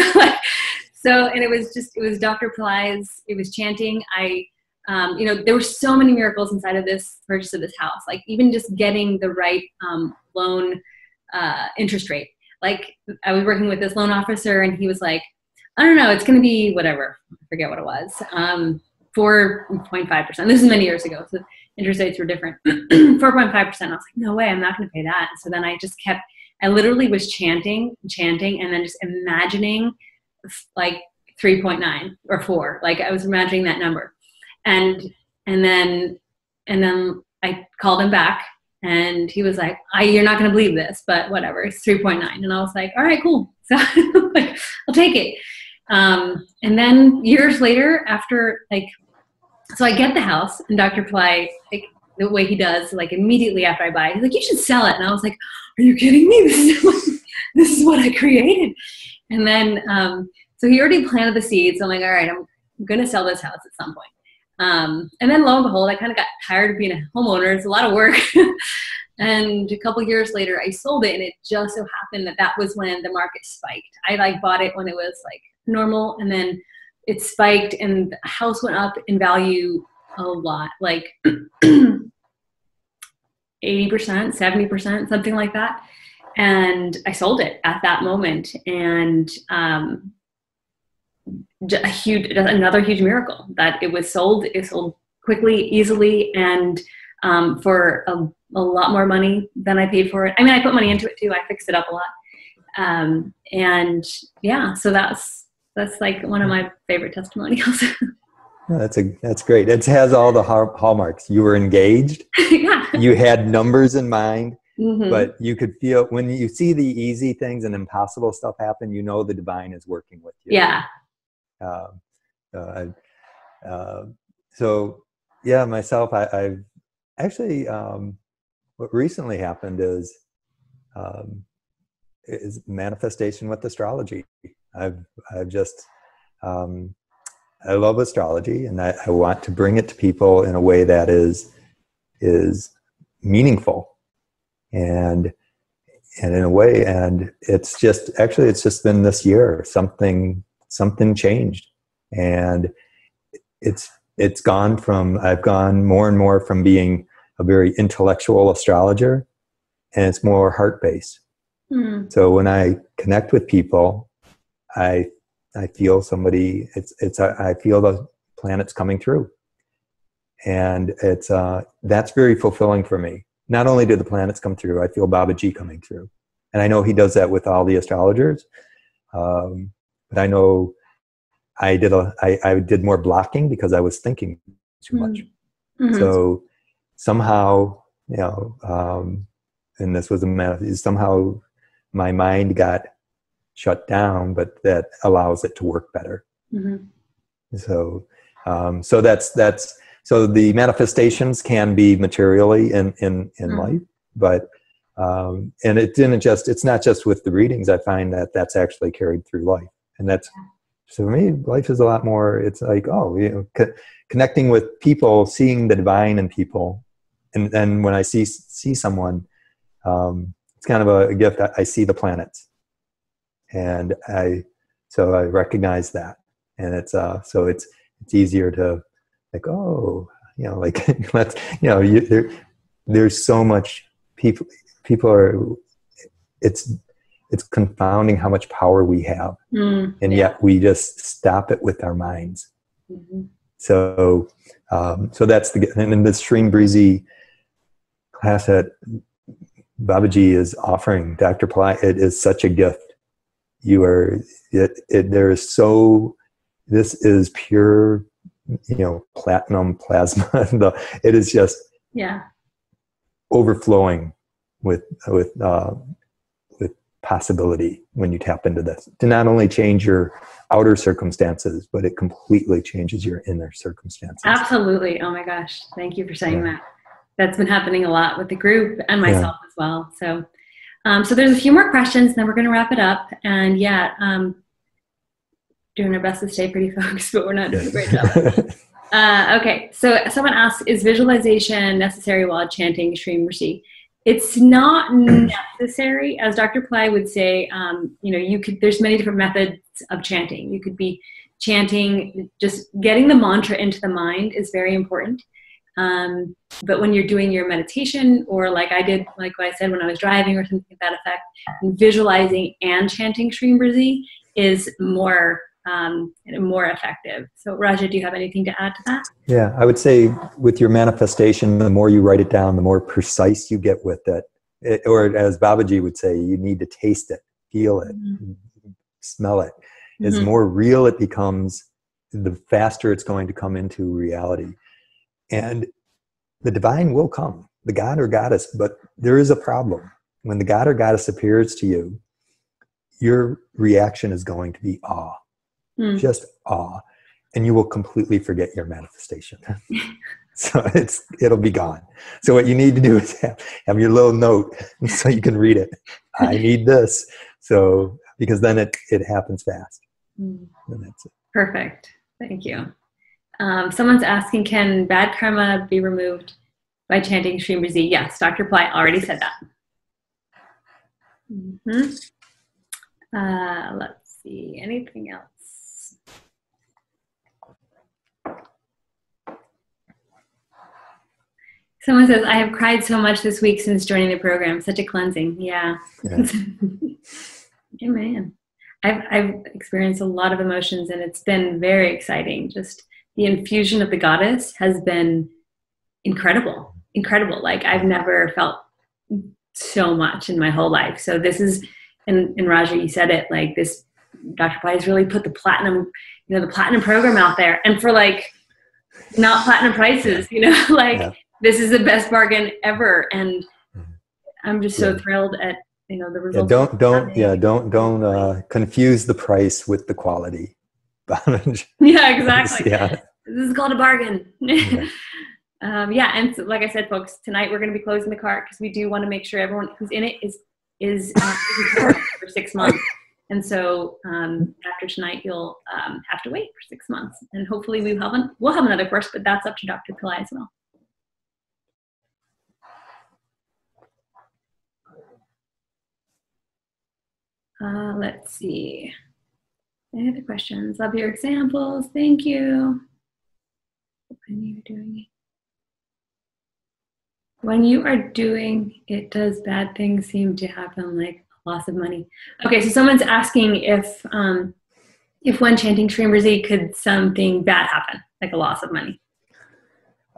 it was Dr. Pillai's, it was chanting. There were so many miracles inside of this purchase of this house, like even just getting the right loan interest rate. Like I was working with this loan officer, and he was like, I don't know, it's going to be whatever. I forget what it was. 4.5%. This is many years ago, so interest rates were different. 4.5%. I was like, no way, I'm not going to pay that. So then I literally was chanting, and then just imagining like 3.9 or 4. Like I was imagining that number. And then I called him back, and he was like, you're not going to believe this, but whatever, it's 3.9. And I was like, all right, cool. So like, I'll take it. And then years later, after so I get the house, and Dr. Pillai, like the way he does, like immediately after I buy, he's like, you should sell it. And I was like, are you kidding me? This is what I created. And then, so he already planted the seeds. So I'm like, all right, I'm going to sell this house at some point. And then lo and behold, I kind of got tired of being a homeowner. It's a lot of work. And a couple years later, I sold it, and it just so happened that was when the market spiked. I bought it when it was like normal, and then it spiked, and the house went up in value a lot, like 80%, 70%, something like that. And I sold it at that moment, and another huge miracle that it was sold. It sold quickly, easily, and for a lot more money than I paid for it. I mean, I put money into it too. I fixed it up a lot. And yeah, so that's like one of my favorite testimonials. Oh, that's great. It has all the hallmarks. You were engaged. Yeah. You had numbers in mind, mm-hmm. but you could feel when you see the easy things and impossible stuff happen, the divine is working with you. Yeah. So yeah, myself, I've actually, what recently happened is manifestation with astrology. I've just, I love astrology, and I want to bring it to people in a way that is meaningful, and in a way, and it's just been this year, something changed, and I've gone more and more from being a very intellectual astrologer, and it's more heart-based. Mm. So when I connect with people, I I feel somebody, I feel the planets coming through. And that's very fulfilling for me. Not only do the planets come through, I feel Baba G coming through. And I know he does that with all the astrologers. But I know I did more blocking because I was thinking too much. Mm-hmm. So somehow, you know, and this was somehow my mind got shut down, but that allows it to work better. Mm-hmm. So, so the manifestations can be materially in mm-hmm. life, but, and it's not just with the readings. I find that that's actually carried through life. And that's, so for me, life is a lot more, it's like, oh, you know, connecting with people, seeing the divine in people. And then when I see someone, it's kind of a gift. I see the planets, and so I recognize that, and so it's easier to like, oh, you know, like let's, you know, there's so much people are, it's confounding how much power we have, and yet we just stop it with our minds. Mm-hmm. So that's and in this Shreem Brzee class that Babaji is offering, Dr. Pillai, it is such a gift. This is pure, you know, platinum plasma. It is just overflowing with possibility when you tap into this, to not only change your outer circumstances, but it completely changes your inner circumstances. Absolutely. Oh my gosh. Thank you for saying that. That's been happening a lot with the group and myself as well. So, so there's a few more questions, then we're going to wrap it up. And doing our best to stay pretty focused, but we're not doing a great job. Okay. So someone asks, is visualization necessary while chanting Shreem Brzee? It's not necessary, as Dr. Pillai would say. You know, there's many different methods of chanting. You could be chanting, just getting the mantra into the mind is very important. But when you're doing your meditation, or like I did, like what I said, when I was driving or something to that effect, visualizing and chanting Shreem Brzee is more effective. So Raja, do you have anything to add to that? Yeah, I would say with your manifestation, the more you write it down, the more precise you get with it. Or as Babaji would say, you need to taste it, feel it, mm-hmm. smell it. Mm-hmm. As more real it becomes, the faster it's going to come into reality. And the divine will come, the god or goddess, but there is a problem. When the god or goddess appears to you, your reaction is going to be awe. Just awe, and you will completely forget your manifestation. So it'll be gone. So what you need to do is have your little note so you can read it. I need this. So because then it happens fast. And that's it. Perfect. Thank you. Someone's asking, can bad karma be removed by chanting Shreem Brzee? Yes, Dr. Pillai already said that. Mm-hmm. Let's see, anything else? Someone says, I have cried so much this week since joining the program. Such a cleansing. Yeah. Amen. I've experienced a lot of emotions, and it's been very exciting. Just the infusion of the goddess has been incredible. Incredible. Like I've never felt so much in my whole life. So this is, and Raja, you said it, like this, Dr. Pillai has really put the platinum, you know, the platinum program out there, and for like not platinum prices, you know, like this is the best bargain ever. And I'm just so thrilled at, you know, the results. Don't confuse the price with the quality. Yeah, exactly. This is called a bargain. And so, like I said, folks, tonight we're going to be closing the cart because we do want to make sure everyone who's in it is for 6 months. And so after tonight, you'll have to wait for 6 months, and hopefully we'll have another course, but that's up to Dr. Pillai as well. Let's see. Any other questions? Love your examples. Thank you. When you are doing it, does bad things seem to happen, like loss of money? Okay, so someone's asking if If when chanting Shreem Brzee, could something bad happen, like a loss of money?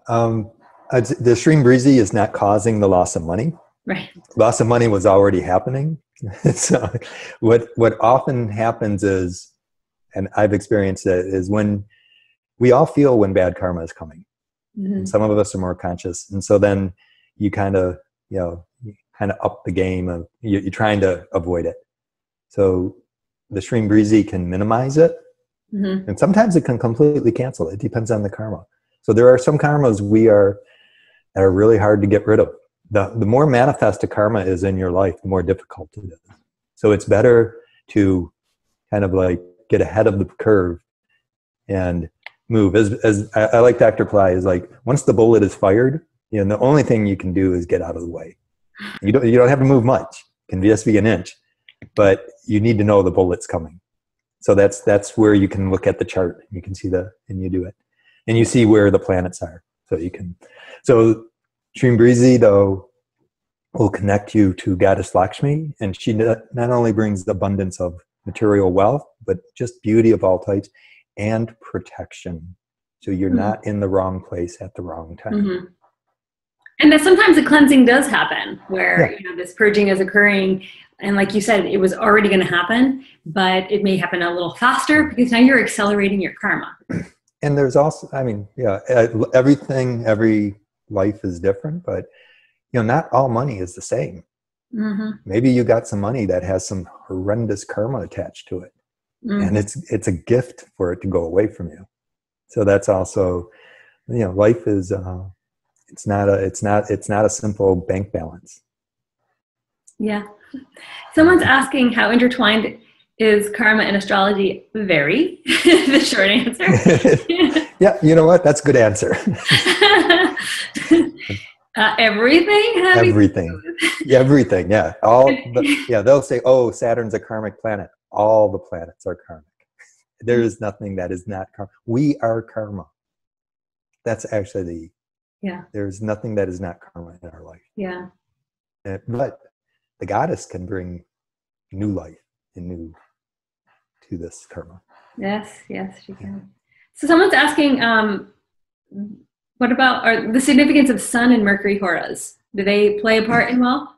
The Shreem Brzee is not causing the loss of money. Right. Loss of money was already happening. So what often happens is, and I've experienced it, is when we all feel when bad karma is coming. And some of us are more conscious. And so then you kind of, up the game of you're trying to avoid it. So the Shreem Brzee can minimize it. And sometimes it can completely cancel it. It depends on the karma. So there are some karmas that are really hard to get rid of. The more manifest a karma is in your life, the more difficult it is. So it's better to kind of like get ahead of the curve and move. As I like Dr. Pillai is like, once the bullet is fired, the only thing you can do is get out of the way. You don't have to move much. It can just be an inch, but you need to know the bullet's coming. So that's where you can look at the chart. You can see and you do it, and you see where the planets are. So Shreem Brzee, though, will connect you to Goddess Lakshmi, and she not only brings the abundance of material wealth, but just beauty of all types and protection. So you're not in the wrong place at the wrong time. And that sometimes a cleansing does happen where this purging is occurring, and like you said, it was already going to happen, but it may happen a little faster because now you're accelerating your karma. And there's also, every life is different, but not all money is the same. Maybe you got some money that has some horrendous karma attached to it, and it's a gift for it to go away from you. So that's also, life is it's not a simple bank balance. Yeah. Someone's asking how intertwined is karma and astrology? Very. The short answer. Yeah, you know what? That's a good answer. Everything? Everything, yeah. They'll say, oh, Saturn's a karmic planet. All the planets are karmic. There is nothing that is not karma. We are karma. That's actually there's nothing that is not karma in our life. Yeah. But the goddess can bring new life and new to this karma. Yes, she can. So someone's asking, what about the significance of Sun and Mercury horas? Do they play a part in wealth?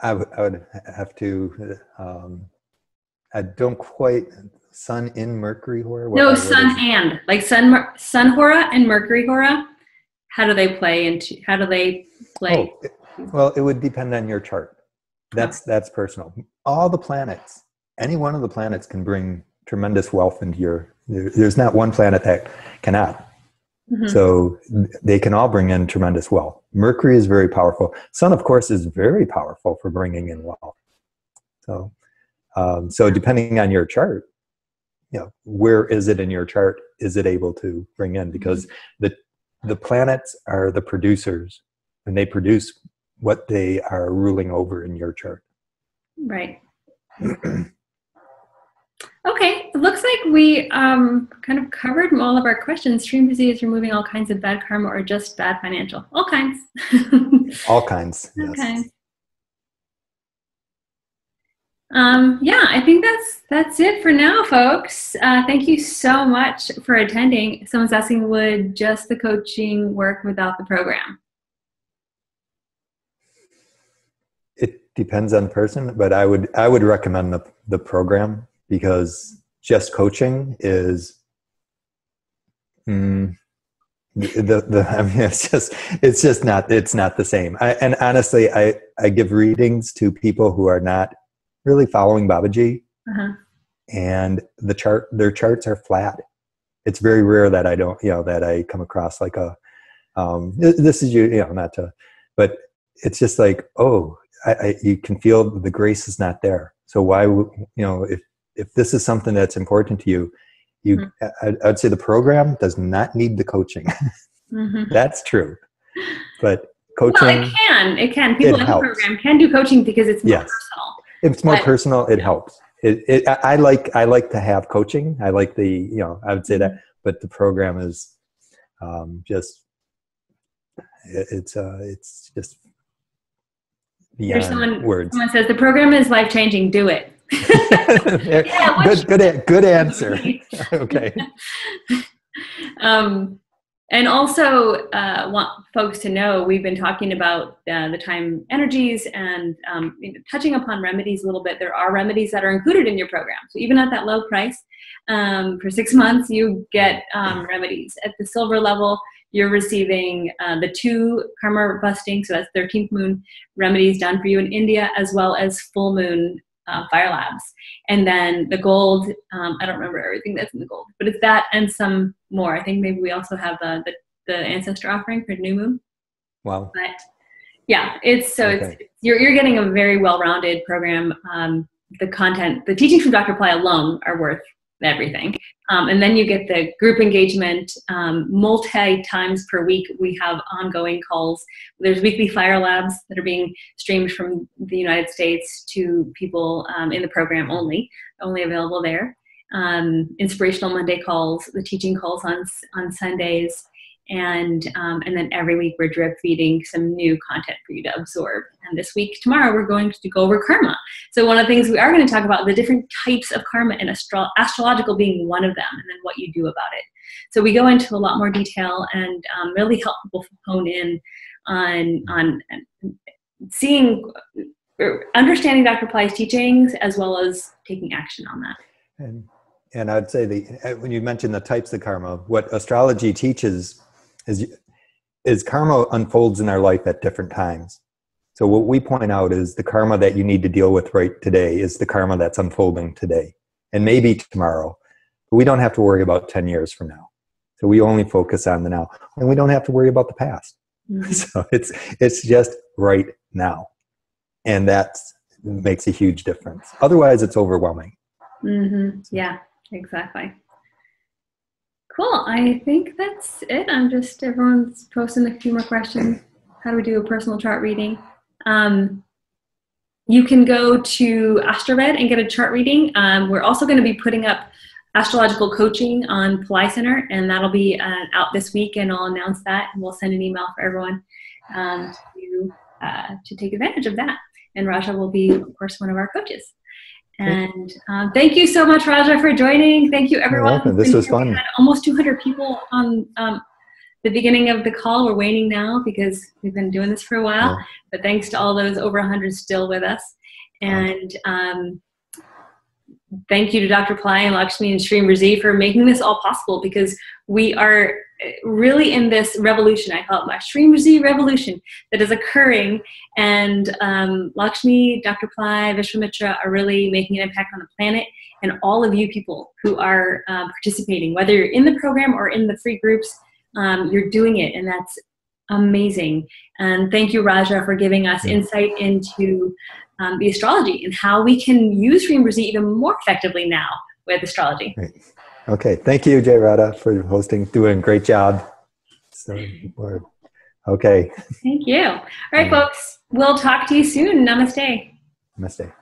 I would have to. I don't quite. Sun in Mercury hora. No, Sun and like Sun hora and Mercury hora. How do they play? Oh, well, it would depend on your chart. That's personal. All the planets, any one of the planets can bring tremendous wealth into your. There's not one planet that cannot. So they can all bring in tremendous wealth. Mercury is very powerful. Sun, of course, is very powerful for bringing in wealth. So depending on your chart, where is it in your chart? Is it able to bring in? Because the planets are the producers, and they produce what they are ruling over in your chart. Right. Okay, it looks like we kind of covered all of our questions. Shreem Brzee is removing all kinds of bad karma or just bad financial? All kinds. All kinds, yes. Okay. I think that's it for now, folks. Thank you so much for attending. Someone's asking, would just the coaching work without the program? It depends on the person, but I would recommend the program, because just coaching is it's not the same. And honestly, I give readings to people who are not really following Babaji, and their charts are flat. It's very rare that that I come across like a this is not to, but it's just like, oh, you can feel the grace is not there. So why if this is something that's important to you, I'd say the program does not need the coaching. That's true, but coaching. Well, it can. People in the program can do coaching because it's more personal. It's more personal. It helps. I like to have coaching. I like I would say that, but the program is just it's just beyond words. Someone says the program is life changing. Do it. Good answer. Okay. And also want folks to know we've been talking about the time energies and touching upon remedies a little bit. There are remedies that are included in your program. So even at that low price, for 6 months, you get remedies. At the silver level, you're receiving the 2 karma busting, so that's 13th moon remedies done for you in India, as well as full moon fire labs. And then the gold, I don't remember everything that's in the gold, but it's that and some more. I think maybe we also have the ancestor offering for new moon. Wow. But yeah, you're getting a very well-rounded program. The content, the teachings from Dr. Pillai alone are worth everything. And then you get the group engagement multi times per week. We have ongoing calls. There's weekly fire labs that are being streamed from the United States to people in the program only available there. Inspirational Monday calls, the teaching calls on Sundays. And then every week we're drip feeding some new content for you to absorb. And this week, tomorrow, we're going to go over karma. So one of the things we are going to talk about the different types of karma, and astrological being one of them, and then what you do about it. So we go into a lot more detail and really help people hone in on seeing, understanding Dr. Pillai's teachings, as well as taking action on that. And I'd say when you mentioned the types of karma, what astrology teaches is karma unfolds in our life at different times. So what we point out is the karma that you need to deal with right today is the karma that's unfolding today and maybe tomorrow. But we don't have to worry about 10 years from now. So we only focus on the now, and we don't have to worry about the past. Mm-hmm. So it's just right now. And that makes a huge difference. Otherwise, it's overwhelming. Mm-hmm. Yeah, exactly. Cool. I think that's it. Everyone's posting a few more questions. How do we do a personal chart reading? You can go to AstroVed and get a chart reading. We're also going to be putting up astrological coaching on Pilllai Center, and that'll be out this week, and I'll announce that, and we'll send an email for everyone to take advantage of that. And Raja will be, of course, one of our coaches. And thank you so much, Raja, for joining. Thank you, everyone. You're welcome. This was fun. We had almost 200 people on the beginning of the call. We're waning now because we've been doing this for a while. Yeah. But thanks to all those over 100 still with us. And thank you to Dr. Pillai and Lakshmi and Shreem Brzee for making this all possible, because we are really in this revolution. I call it my Shreem Brzee revolution that is occurring. And Lakshmi, Dr. Pillai, Vishwamitra are really making an impact on the planet, and all of you people who are participating, whether you're in the program or in the free groups, you're doing it, and that's amazing. And thank you, Raja, for giving us insight into the astrology and how we can use Shreem Brzee even more effectively now with astrology. Great. Okay, thank you, Jay Radha, for hosting. Doing a great job. Okay. Thank you. All right, folks. We'll talk to you soon. Namaste. Namaste.